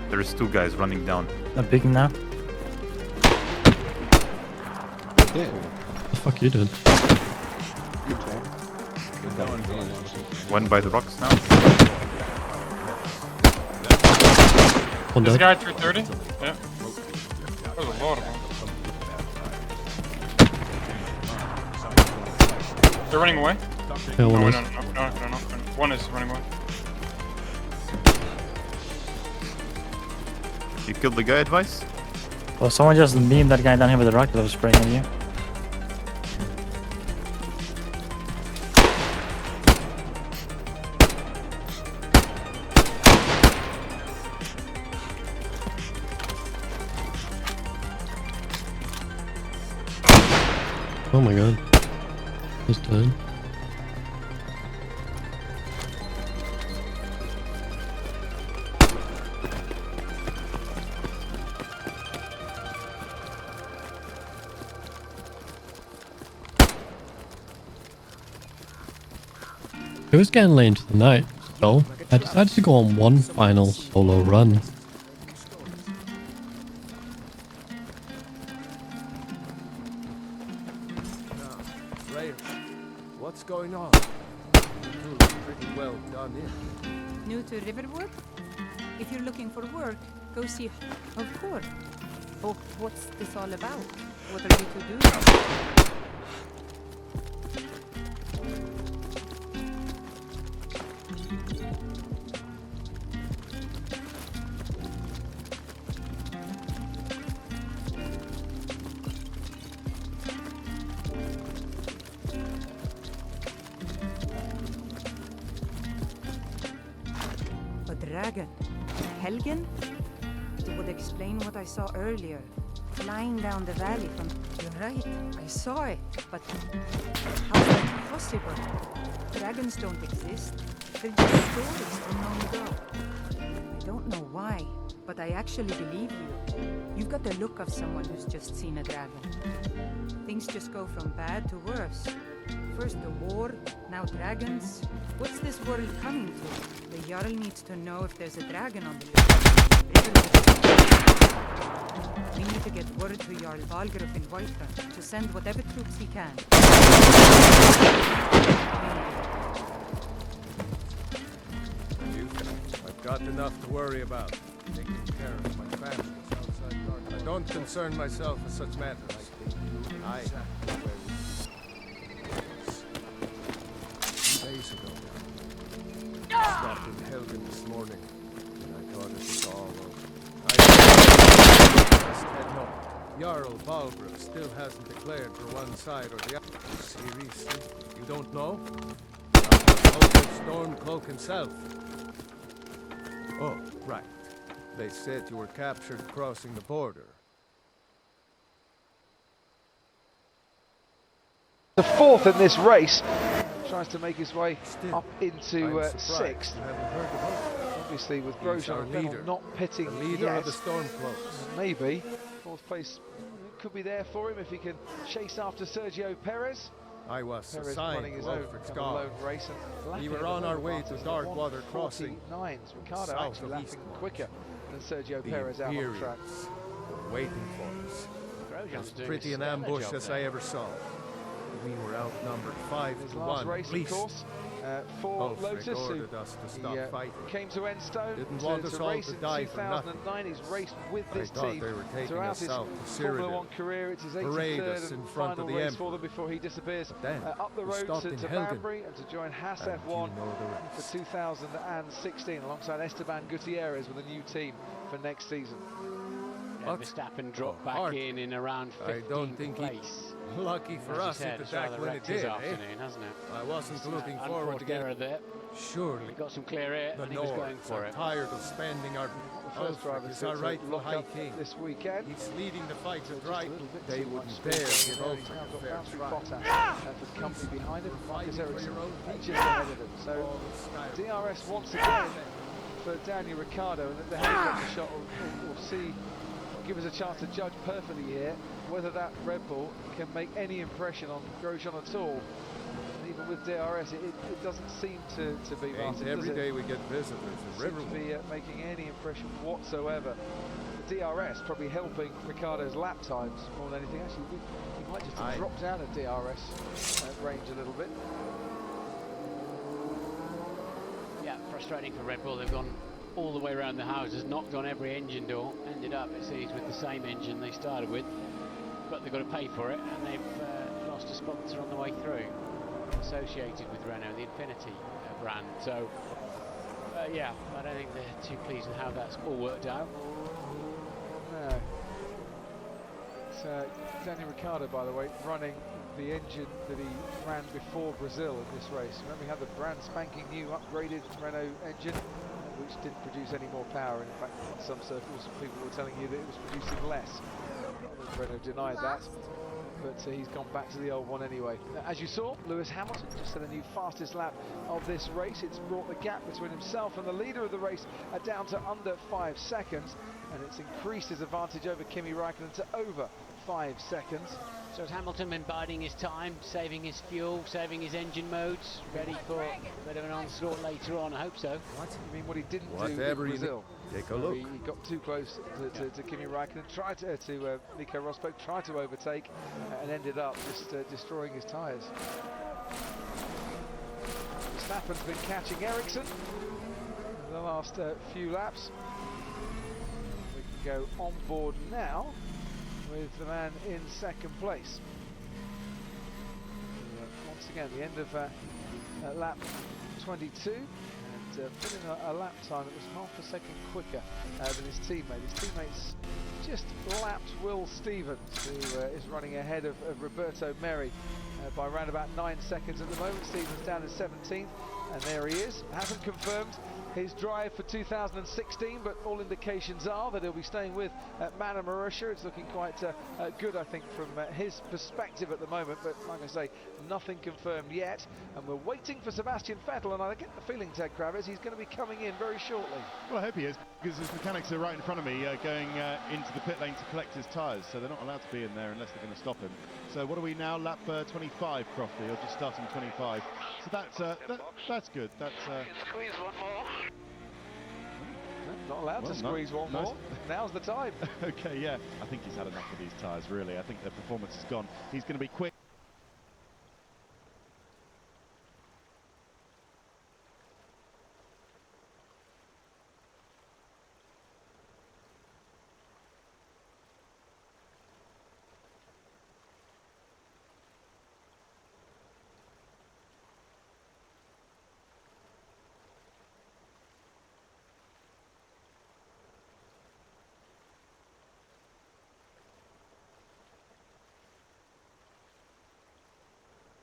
There is two guys running down. I'm picking now. Yeah. What the fuck you doing? One by the rocks now. One This dead. guy 330? Yeah. There's a lot of them. They're running away? Yeah, one No, is. no. One is running away. You killed the guy, Advice? Well, someone just beamed that guy down here with a rocket that was spraying at you. Oh my god. He's dead. It was getting late into the night, so I decided to go on one final solo run. What's going on? You two look pretty well done in. New to Riverwood? If you're looking for work, go see. Of course. Oh, what's this all about? What are you to do? A dragon. Helgen? It would explain what I saw earlier. Flying down the valley from... You're right, I saw it. But how's that possible? Dragons don't exist. They're just stories from long ago. I don't know why, but I actually believe you. You've got the look of someone who's just seen a dragon. Things just go from bad to worse. First the war, now dragons. What's this world coming to? The Jarl needs to know if there's a dragon on the loose. We need to get word to Jarl Valgrup in Whiterun to send whatever troops he can. enough to worry about. Taking care of my family is outside your. I don't concern myself with such matters. I am where we 2 days ago. I stopped in Helgen this morning, and I thought it was all over. I just head home. Jarl Balgruuf still hasn't declared for one side or the other. Seriously? You don't know? Not the local Stormcloak himself. Oh, right. They said you were captured crossing the border. The fourth in this race tries to make his way up into sixth. Obviously, with Grosjean and Vettel not pitting the leader yet, of the Stormcloaks. maybe fourth place could be there for him if he can chase after Sergio Perez. I was Perez assigned running his to own Alfred kind of lone Scar. race, and We lapping were at the on our moment way after to the Darkwater Crossing, 1:49s. Ricardo south actually of lapping Eastbourne. quicker than Sergio The Perez out on the track. Imperials were waiting for us. As pretty an ambush as I ever saw. We were outnumbered 5 His to last 1. race, of course, for Ulfric Lotus, who ordered us to stop fighting. came to Enstone Didn't want us to all race to in die for 2009. He's raced with this I thought team they were taking throughout us his south to Formula Cyrodiil. 1 career. It's his Parade 83rd us in and front final of the race for Emperor. them before he disappears Then up the we road stopped to in Helgen. Banbury and to join Haas And F1 you know the for rest. 2016 alongside Esteban Gutierrez with a new team for next season. What? Verstappen dropped Oh, back hard. in around 15th I don't think place. Lucky for As you us, said, it it's attacked rather when it wrecked his did, eh? afternoon, hasn't it? I wasn't looking forward to Unforced getting error there. Surely. He got some clear air The and he was going Nords for are it. tired of spending our... The first driver is to our rightful lock High up King. this weekend. He's leading the fight to Just a right. little bit They too wouldn't much dare speed. give Now Ulfric he's now a got fair Valtteri try. Bottas for company behind him. Marcus Ericsson just ahead of him. So DRS once again for Daniel Ricciardo, and the helicopter shot will give us a chance to judge perfectly here whether that Red Bull can make any impression on Grosjean at all. And even with DRS, it doesn't seem to be Martin, Every does day it? we get visitors in Seems to Riverwood. be making any impression whatsoever. The DRS probably helping Ricciardo's lap times more than anything. Actually, he might just have dropped out of DRS range a little bit. Yeah, frustrating for Red Bull. They've gone all the way around the houses, knocked on every engine door, ended up, it seems, with the same engine they started with, but they've got to pay for it, and they've lost a sponsor on the way through, associated with Renault, the Infinity brand. So, yeah, I don't think they're too pleased with how that's all worked out. No. It's Daniel Ricciardo, by the way, running the engine that he ran before Brazil in this race. Remember, he had the brand spanking new upgraded Renault engine, which didn't produce any more power. In fact, in some circles, people were telling you that it was producing less. Renault denied that, but he's gone back to the old one anyway. As you saw, Lewis Hamilton just set a new fastest lap of this race. It's brought the gap between himself and the leader of the race down to under 5 seconds, and it's increased his advantage over Kimi Raikkonen to over 5 seconds. So has Hamilton been biding his time, saving his fuel, saving his engine modes, ready for a bit of an onslaught later on? I hope so. What? You mean what he didn't Whatever do you in Brazil? Take a look. He got too close to Kimi Raikkonen, tried to Nico Rosberg, tried to overtake, and ended up just destroying his tyres. Verstappen's been catching Ericsson in the last few laps. We can go on board now with the man in second place. Once again, the end of lap 22, and put in a lap time that was half a second quicker than his teammate. His teammates just lapped Will Stevens, who is running ahead of Roberto Merri by around about 9 seconds at the moment. Stevens down in 17th, and there he is. Hasn't confirmed his drive for 2016, but all indications are that he'll be staying with Mana Marussia. It's looking quite good, I think, from his perspective at the moment, but like I say, nothing confirmed yet, and we're waiting for Sebastian Vettel, and I get the feeling, Ted Kravitz, he's going to be coming in very shortly. Well, I hope he is, because his mechanics are right in front of me, going into the pit lane to collect his tyres, so they're not allowed to be in there unless they're going to stop him. So what are we now, lap 25, Crofty, or just starting 25? So that's good. That's Squeeze one more. Not allowed to squeeze one more. Now's the time. Okay, yeah. I think he's had enough of these tyres, really. I think their performance is gone. He's going to be quick.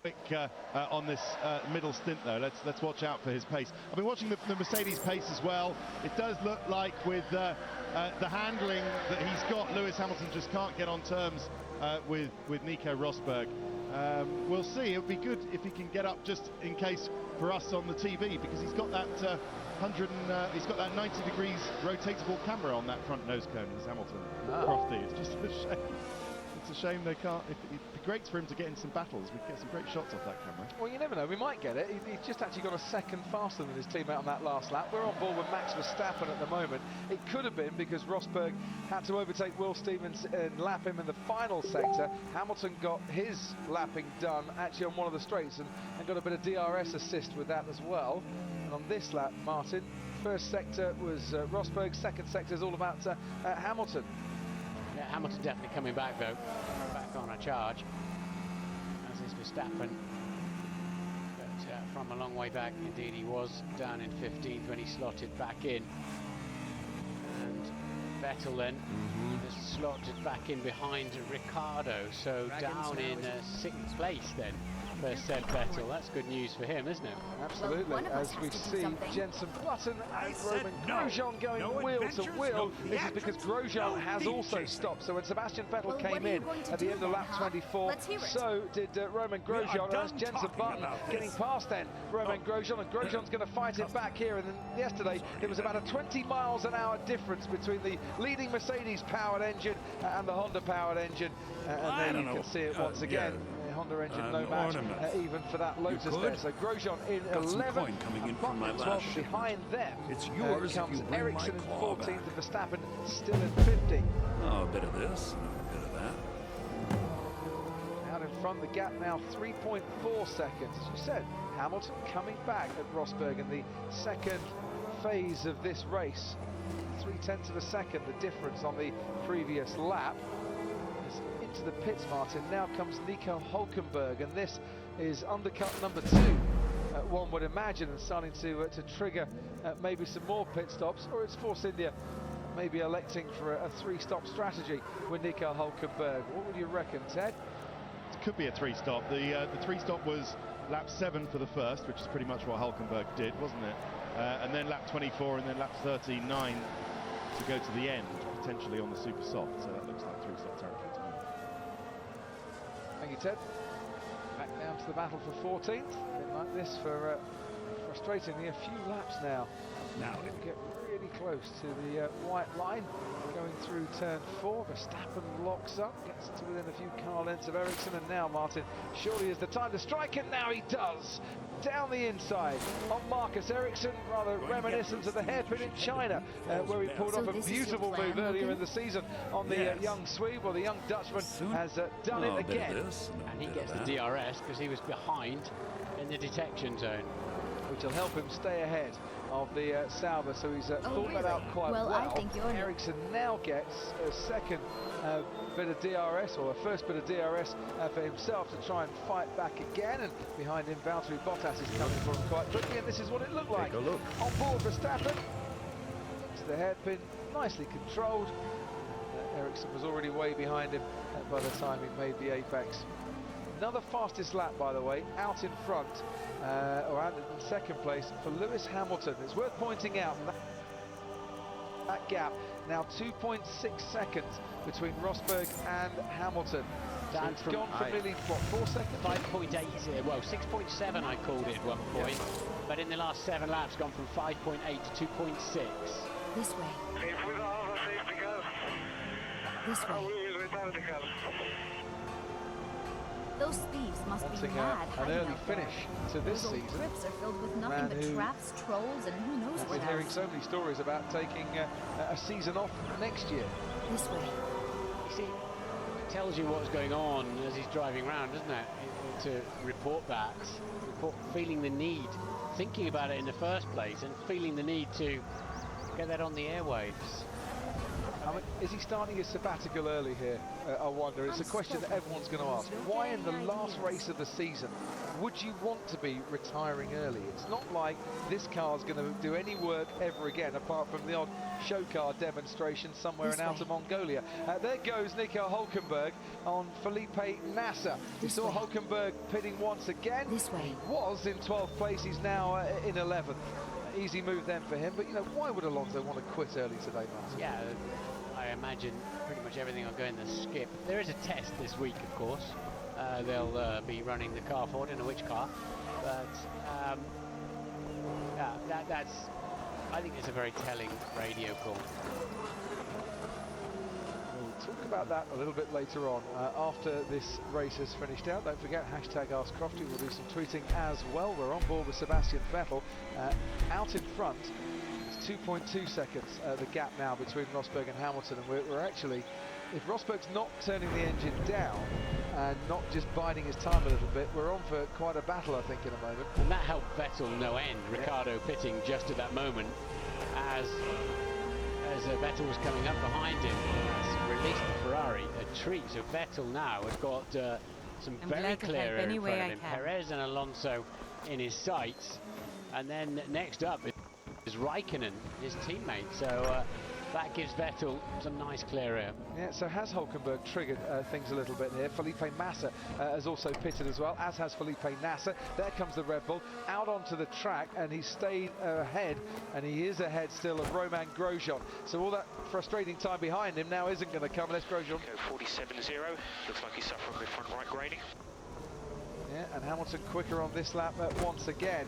quick on this middle stint though. Let's watch out for his pace. I've been watching the Mercedes pace as well. It does look like with the handling that he's got, Lewis Hamilton just can't get on terms with Nico Rosberg. We'll see. It would be good if he can get up just in case for us on the TV, because he's got that he's got that 90 degrees rotatable camera on that front nose cone, as Hamilton. Crofty. It's just a shame. It's a shame they can't. It'd be great for him to get in some battles. We'd get some great shots off that camera. Well, you never know. We might get it. He's just actually got a second faster than his teammate on that last lap. We're on board with Max Verstappen at the moment. It could have been because Rosberg had to overtake Will Stevens and lap him in the final sector. Hamilton got his lapping done actually on one of the straights and got a bit of DRS assist with that as well. And on this lap, Martin, first sector was Rosberg, second sector is all about Hamilton. Yeah, Hamilton definitely coming back though, back on a charge, as is Verstappen, but from a long way back. Indeed he was down in 15th when he slotted back in, and Vettel then has slotted back in behind Ricciardo, so down in 6th place then for Seb Vettel. That's good news for him, isn't it? Absolutely, as we see Jenson Button and Roman Grosjean going wheel to wheel. This is because Grosjean has also stopped. So when Sebastian Vettel came in at the end of lap 24, so did Roman Grosjean, and that's Jenson Button getting past then Roman Grosjean, and Grosjean's going to fight it back here. And then yesterday there was about a 20 miles an hour difference between the leading Mercedes powered engine and the Honda powered engine, and then you can see it once again. Honda engine no match even for that Lotus there. So Grosjean in 11th coming in from my 12th. Behind them it's yours comes if you bring Ericsson my in claw 14th back. and Verstappen still in 50. Oh, a bit of this and a bit of that. Out in front, the gap now 3.4 seconds. As you said, Hamilton coming back at Rosberg in the second phase of this race. 0.3 of a second, the difference on the previous lap. To the pits, Martin. Now comes Nico Hülkenberg, and this is undercut number 2, one would imagine, and starting to trigger maybe some more pit stops, or it's Force India maybe electing for a 3-stop strategy with Nico Hülkenberg. What would you reckon, Ted? It could be a 3-stop. The 3-stop was lap 7 for the first, which is pretty much what Hülkenberg did, wasn't it? And then lap 24 and then lap 39 to go to the end, potentially on the super soft. So that looks like 3-stop territory to me. Thank you, Ted. Back down to the battle for 14th. A bit like this for frustratingly a few laps now. Now we get really close to the white line. Going through turn 4, Verstappen locks up, gets to within a few car lengths of Ericsson, and now Martin surely is the time to strike, and now he does. Down the inside on Marcus Ericsson, rather reminiscent of the hairpin in China, where he pulled off a beautiful move earlier in the season on the young Swede. Well, the young Dutchman has done it again. And he gets the DRS because he was behind in the detection zone, which will help him stay ahead of the Sauber, so he's thought that out quite well. I think you're Ericsson now gets a second bit of DRS, or a first bit of DRS for himself to try and fight back again, and behind him Valtteri Bottas is coming for him quite quickly, and this is what it looked like. On board Verstappen, to the hairpin, nicely controlled. Ericsson was already way behind him by the time he made the apex. Another fastest lap, by the way, out in front, or out in second place for Lewis Hamilton. It's worth pointing out that gap, now 2.6 seconds between Rosberg and Hamilton. So it's gone from nearly, what, 4 seconds? 5.8, well, 6.7 I called it at one point, but in the last 7 laps gone from 5.8 to 2.6. This way. If we don't have a safety car, this way. we will return the car. Those thieves must be mad. An early finish to this Those old season. crypts are filled with nothing but traps, trolls, and who knows I've what been hearing else. so many stories about taking a season off next year. This way. You see, it tells you what's going on as he's driving around, doesn't it? To report that, feeling the need, thinking about it in the first place, and feeling the need to get that on the airwaves. I mean, is he starting his sabbatical early here? I wonder. It's a question that everyone's going to ask. Why in the last race of the season would you want to be retiring early? It's not like this car's going to do any work ever again, apart from the odd show car demonstration somewhere in outer Mongolia. There goes Nico Hulkenberg on Felipe Nasser. We saw Hulkenberg pitting once again. He was in 12th place, he's now in 11th. Easy move then for him, but you know, why would Alonso want to quit early today, Martin? Yeah, I imagine pretty much everything will go in the skip. There is a test this week, of course. They'll be running the car forward in a which car, but yeah, that's. I think it's a very telling radio call. We'll talk about that a little bit later on after this race has finished out. Don't forget #AskCrofty. We'll do some tweeting as well. We're on board with Sebastian Vettel out in front. 2.2 seconds the gap now between Rosberg and Hamilton, and we're actually, if Rosberg's not turning the engine down and not just biding his time a little bit, we're on for quite a battle, I think, in a moment. And that helped Vettel no end. Ricciardo pitting just at that moment as Vettel was coming up behind him. That's released the Ferrari a treat. So Vettel now has got some very clear air in front of him. Perez and Alonso in his sights, and then next up is Raikkonen, his teammate, so that gives Vettel some nice clear air. Yeah, so has Hulkenberg triggered things a little bit here. Felipe Massa has also pitted as well, as has Felipe Nasser. There comes the Red Bull out onto the track, and he stayed ahead, and he is ahead still of Romain Grosjean. So all that frustrating time behind him now isn't going to come unless Grosjean... Go 47.0, looks like he's suffering with front right graining. Yeah, and Hamilton quicker on this lap once again.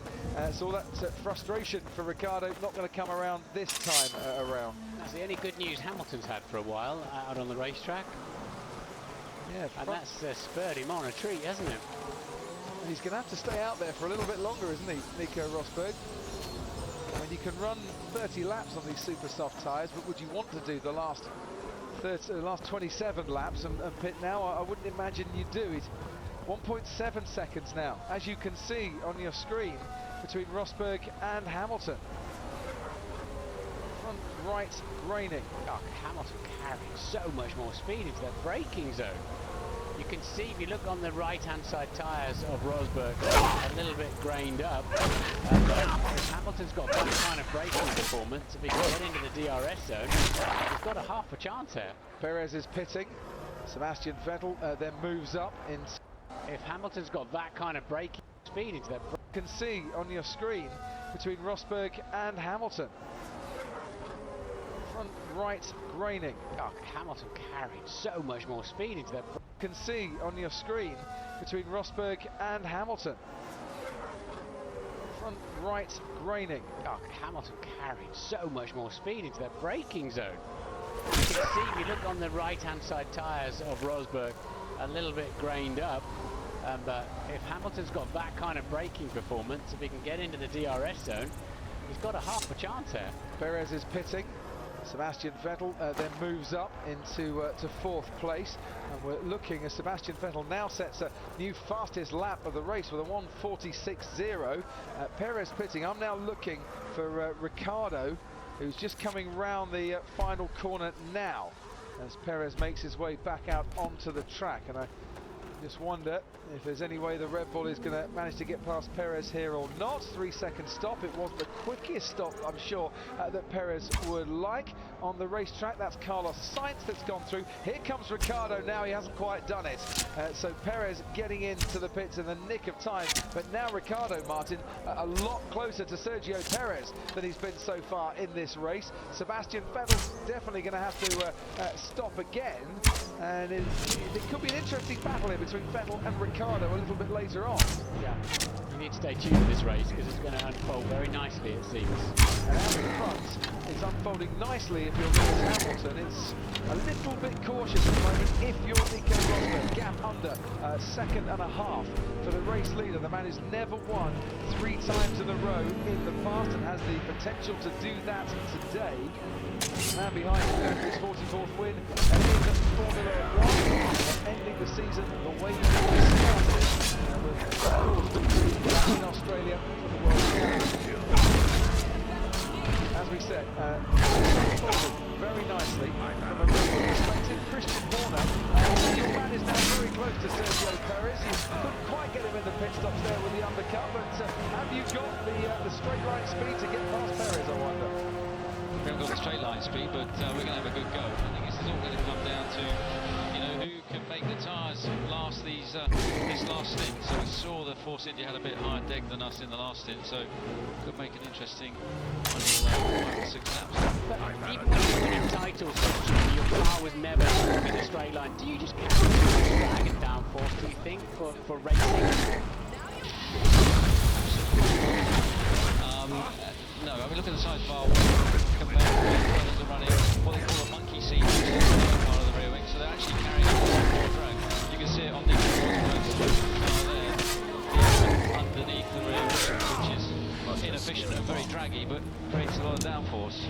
So that frustration for Ricciardo not going to come around this time around. That's the only good news Hamilton's had for a while out on the racetrack. Yeah, and that's spurred him on a treat, hasn't it? And he's going to have to stay out there for a little bit longer, isn't he, Nico Rosberg? I mean, you can run 30 laps on these super soft tyres, but would you want to do the last 27 laps and pit now? I wouldn't imagine you do it. 1.7 seconds now, as you can see on your screen, between Rosberg and Hamilton. Front right graining. Oh, Hamilton carrying so much more speed into that braking zone. You can see, if you look on the right-hand side tyres of Rosberg, a little bit grained up. If Hamilton's got that kind of braking performance, if he can get into the DRS zone, he's got a half a chance here. Perez is pitting. Sebastian Vettel then moves up into... If Hamilton's got that kind of braking speed into that... You can see on your screen between Rosberg and Hamilton. Front right graining. Oh, Hamilton carrying so much more speed into that... You can see on your screen between Rosberg and Hamilton. Front right graining. Oh, Hamilton carrying so much more speed into that braking zone. You can see, if you look on the right-hand side tyres of Rosberg, a little bit grained up. But if Hamilton's got that kind of braking performance, if he can get into the DRS zone, he's got a half a chance here. Perez is pitting. Sebastian Vettel then moves up into to 4th place, and we're looking as Sebastian Vettel now sets a new fastest lap of the race with a 1:46.0. Perez pitting. I'm now looking for Ricciardo, who's just coming round the final corner now, as Perez makes his way back out onto the track. And I just wonder if there's any way the Red Bull is going to manage to get past Perez here or not. 3-second stop. It wasn't the quickest stop, I'm sure, that Perez would like on the racetrack. That's Carlos Sainz that's gone through. Here comes Ricciardo now. He hasn't quite done it. So Perez getting into the pits in the nick of time. But now Ricciardo, Martin, a lot closer to Sergio Perez than he's been so far in this race. Sebastian Vettel's definitely going to have to stop again. And it could be an interesting battle here between Vettel and Ricciardo a little bit later on. Yeah, you need to stay tuned to this race because it's going to unfold very nicely, it seems. And out in front, it's unfolding nicely if you're Lewis Hamilton. It's a little bit cautious at the moment if you're Nico Rosberg. Gap under, 1.5 seconds for the race leader. The man who's never won 3 times in a row in the past and has the potential to do that today. Man behind him, his 44th win in Formula 1, ending the season the way he started, with in Australia for the World Championship. As we said, very nicely from a perspective. Christian Horner. Your man is now very close to Sergio Perez. You couldn't quite get him in the pit stops there with the undercut, but have you got the straight line speed to get past Perez, I wonder? We haven't got the straight line speed, but we're going to have a good go. I think this is all going to come down to, you know, who can make the tyres last this last stint. So we saw the Force India had a bit higher deck than us in the last stint, so could make an interesting final 6 laps. But even when you're winning titles, your car was never in a straight line. Do you just carry drag and downforce, do you think, for racing? No, I mean, look at the size bar compared to the others are running what they call a monkey seat, which is the part of the rear wing, so they're actually carrying a lot more drag. You can see it on the car there, underneath the rear wing, which is inefficient and very draggy, but creates a lot of downforce.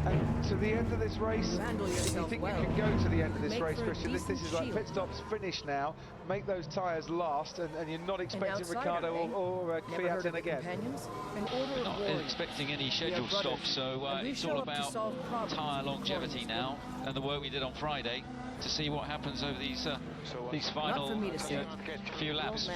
And to the end of this race, do you think you can go to the end of this race, Christian? This is like pit stops finished now. Make those tyres last, and you're not expecting Ricardo or Fiat in again. We're not expecting any scheduled stops, so it's all about tyre longevity now, and the work we did on Friday to see what happens over these final few laps.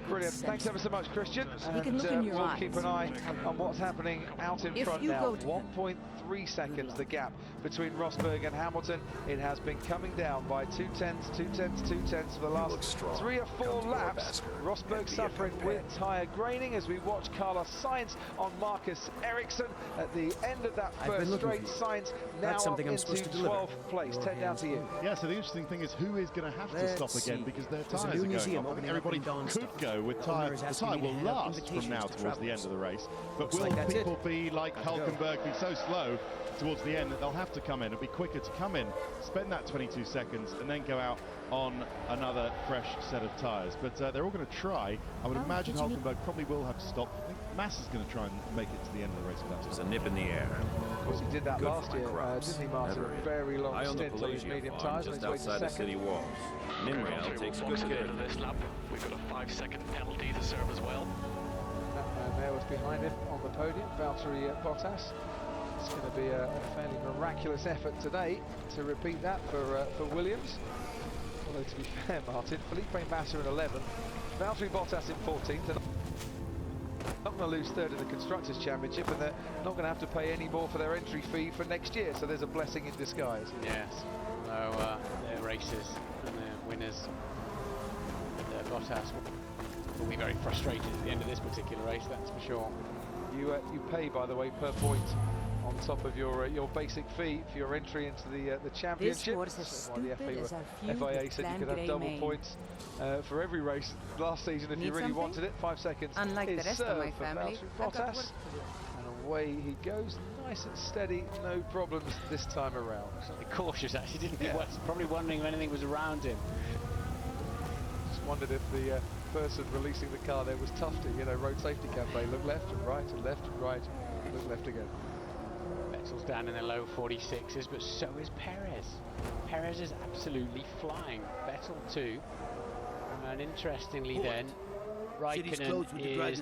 Brilliant. Thanks ever so much, Christian. And we'll keep an eye on what's happening out in front now. 1.3 seconds the gap between Rosberg and Hamilton. It has been coming down by 2 tenths for the last 3 or 4 laps. Rosberg suffering with tyre graining as we watch Carlos Sainz on Marcus Ericsson at the end of that first straight. Sainz now up into 12th place. 10 down to you. Yeah, so the interesting thing is who is going to have to stop again because their tyres are going off. I think everybody could go with tyre. The tyre will last from now towards the end of the race, but will people be like Hulkenberg, be so slow towards the end that they'll have to come in? It'll be quicker to come in, spend that 22 seconds, and then go out on another fresh set of tyres. But they're all going to try. I would imagine Hulkenberg probably will have to stop. I think Massa is going to try and make it to the end of the race without There's a nip in the air. Of course, he did that last year, didn't he, Martin? A very long stint on his medium tyres. Just outside the city walls. Nimreal takes good care of this lap. We've got a 5-second penalty to serve as well. That man there was behind him on the podium, Valtteri Bottas. It's going to be a fairly miraculous effort today to repeat that for Williams. Although, to be fair, Martin, Felipe Massa in 11th, Valtteri Bottas in 14th, and not going to lose third in the Constructors' Championship, and they're not going to have to pay any more for their entry fee for next year, so there's a blessing in disguise. Yes, so their races and their winners, Bottas will be very frustrated at the end of this particular race, that's for sure. You pay, by the way, per point on top of your basic fee for your entry into the championship. That's why the FIA said you could have double points for every race last season if you really wanted it. 5 seconds Unlike is the rest of served my for family, Valtteri Bottas. And away he goes, nice and steady, no problems this time around. Cautious actually, didn't he? Was probably wondering if anything was around him. Just wondered if the person releasing the car there was Tufty, you know, road safety campaign. Look left and right and left and right, look left again. Vettel's down in the low 46s, but so is Perez. Perez is absolutely flying. Vettel too. And interestingly then, Raikkonen is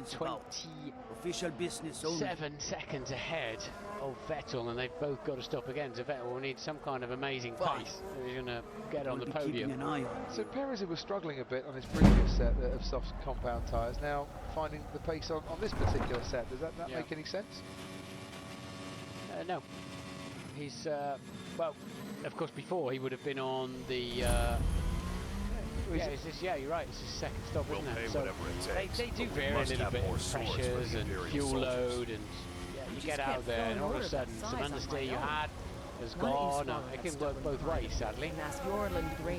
27 seconds ahead of Vettel, and they've both got to stop again. So Vettel will need some kind of amazing pace if he's going to get on the podium. So Perez, who was struggling a bit on his previous set of soft compound tyres, now finding the pace on this particular set. Does that make any sense? No. He's, well, of course before he would have been on the, yeah, you're right, it's his second stop, isn't it? So they do vary a little bit in pressures and fuel load, and you get out there and all of a sudden some understeer you had has gone. It can work both ways, sadly.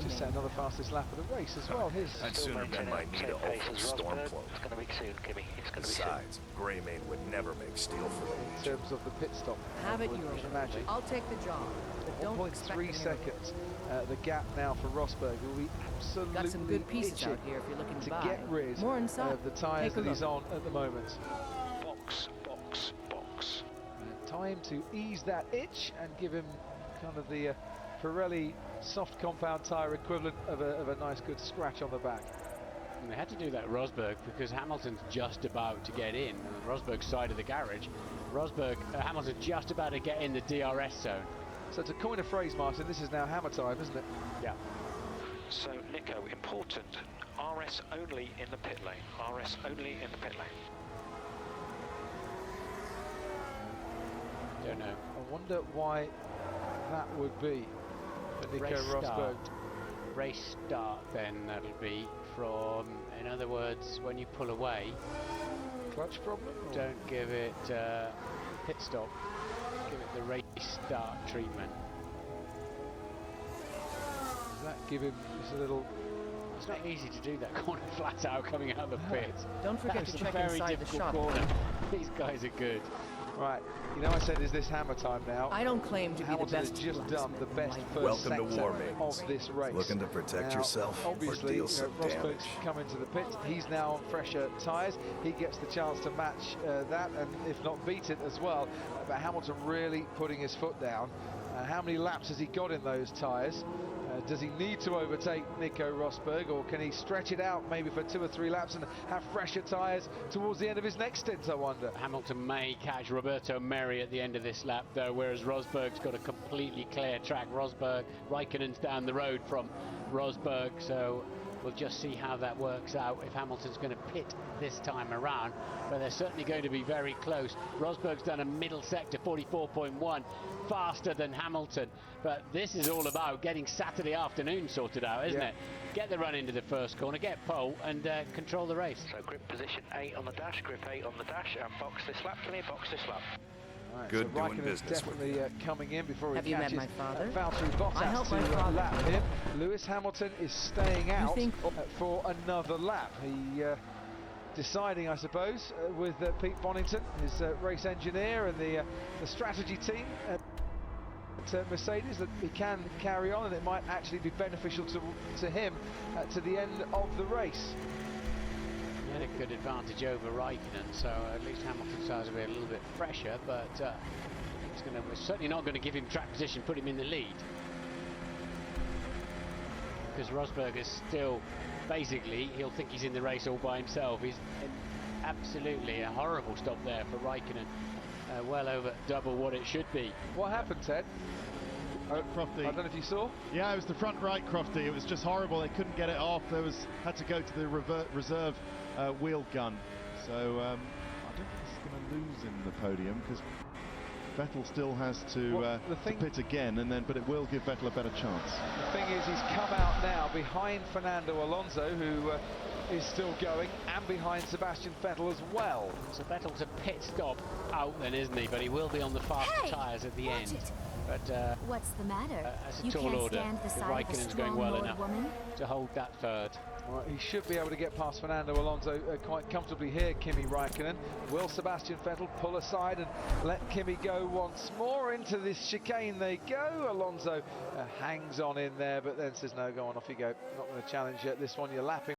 Just set another fastest lap of the race as well. I'd sooner bend my knee to open storm cloak. It's going to be soon, Kimmy. It's going to be soon. Besides, Greymane would never make steel for me. In terms of the pit stop, have it your way. I'll take the job. 1.3 seconds. The gap now for Rosberg will be absolutely got some good pieces out here if you're looking to buy. get rid of the tyres that he's on at the moment. Box. Time to ease that itch and give him kind of the Pirelli soft compound tyre equivalent of a nice good scratch on the back. And they had to do that Rosberg because Hamilton's just about to get in. Rosberg's side of the garage. Hamilton's just about to get in the DRS zone. So to coin a phrase, Martin, this is now hammer time, isn't it? Yeah. So, Nico, important, RS only in the pit lane. RS only in the pit lane. Don't know. I wonder why that would be for Nico Rosberg. Race start, then that'll be from, in other words, when you pull away. Clutch problem? Or? Don't give it pit stop. Give it the race start treatment. Does that give him just a little... It's not easy to do that corner flat out coming out of the pit. Don't forget to check inside the shop. Corner. These guys are good. Right, you know I said, is this hammer time now? I don't claim to be Hamilton the best. has just done the best first Welcome to sector War Maidens. of this race. Looking to protect now, yourself or obviously, deal some Rosberg's damage. come into the pit. He's now on fresher tyres. He gets the chance to match that, and if not beat it as well. But Hamilton really putting his foot down. How many laps has he got in those tyres? Does he need to overtake Nico Rosberg, or can he stretch it out maybe for 2 or 3 laps and have fresher tyres towards the end of his next stint, I wonder? Hamilton may catch Roberto Merri at the end of this lap though, whereas Rosberg's got a completely clear track. Raikkonen's down the road from Rosberg, so we'll just see how that works out if Hamilton's going to pit this time around, but they're certainly going to be very close. Rosberg's done a middle sector 44.1 faster than Hamilton, but this is all about getting Saturday afternoon sorted out, isn't it? Get the run into the first corner, get pole, and control the race. So grip position 8 on the dash, grip 8 on the dash, and box this lap for me, box this lap. Right, Good so doing Raikkonen's business definitely coming in before he Have you met catches my father? Valtteri I helped my Bottas to father. lap him. Lewis Hamilton is staying out think- for another lap. He deciding, I suppose, with Pete Bonington, his race engineer, and the strategy team at Mercedes, that he can carry on, and it might actually be beneficial to him to the end of the race. He had a good advantage over Raikkonen, so at least Hamilton's tyres will be a little bit fresher, but it's certainly not going to give him track position, put him in the lead. Because Rosberg is still, basically, he'll think he's in the race all by himself. He's absolutely a horrible stop there for Raikkonen, well over double what it should be. What happened, Ted? Crofty. I don't know if you saw. Yeah, it was the front right, Crofty. It was just horrible. They couldn't get it off. Had to go to the reserve wheel gun. So I don't think he's going to lose in the podium, because Vettel still has to pit again, but it will give Vettel a better chance. The thing is, he's come out now behind Fernando Alonso, who is still going, and behind Sebastian Vettel as well. So Vettel's a pit stop out then, isn't he? But he will be on the fast tyres at the end. But what's the matter? that's a You tall can't order. stand the sight of a Raikkonen's going strong well Lord enough woman? to hold that third. Well, he should be able to get past Fernando Alonso quite comfortably here, Kimi Raikkonen. Will Sebastian Vettel pull aside and let Kimi go once more? Into this chicane they go. Alonso hangs on in there, but then says, no, go on, off you go. Not going to challenge this one, you're lapping.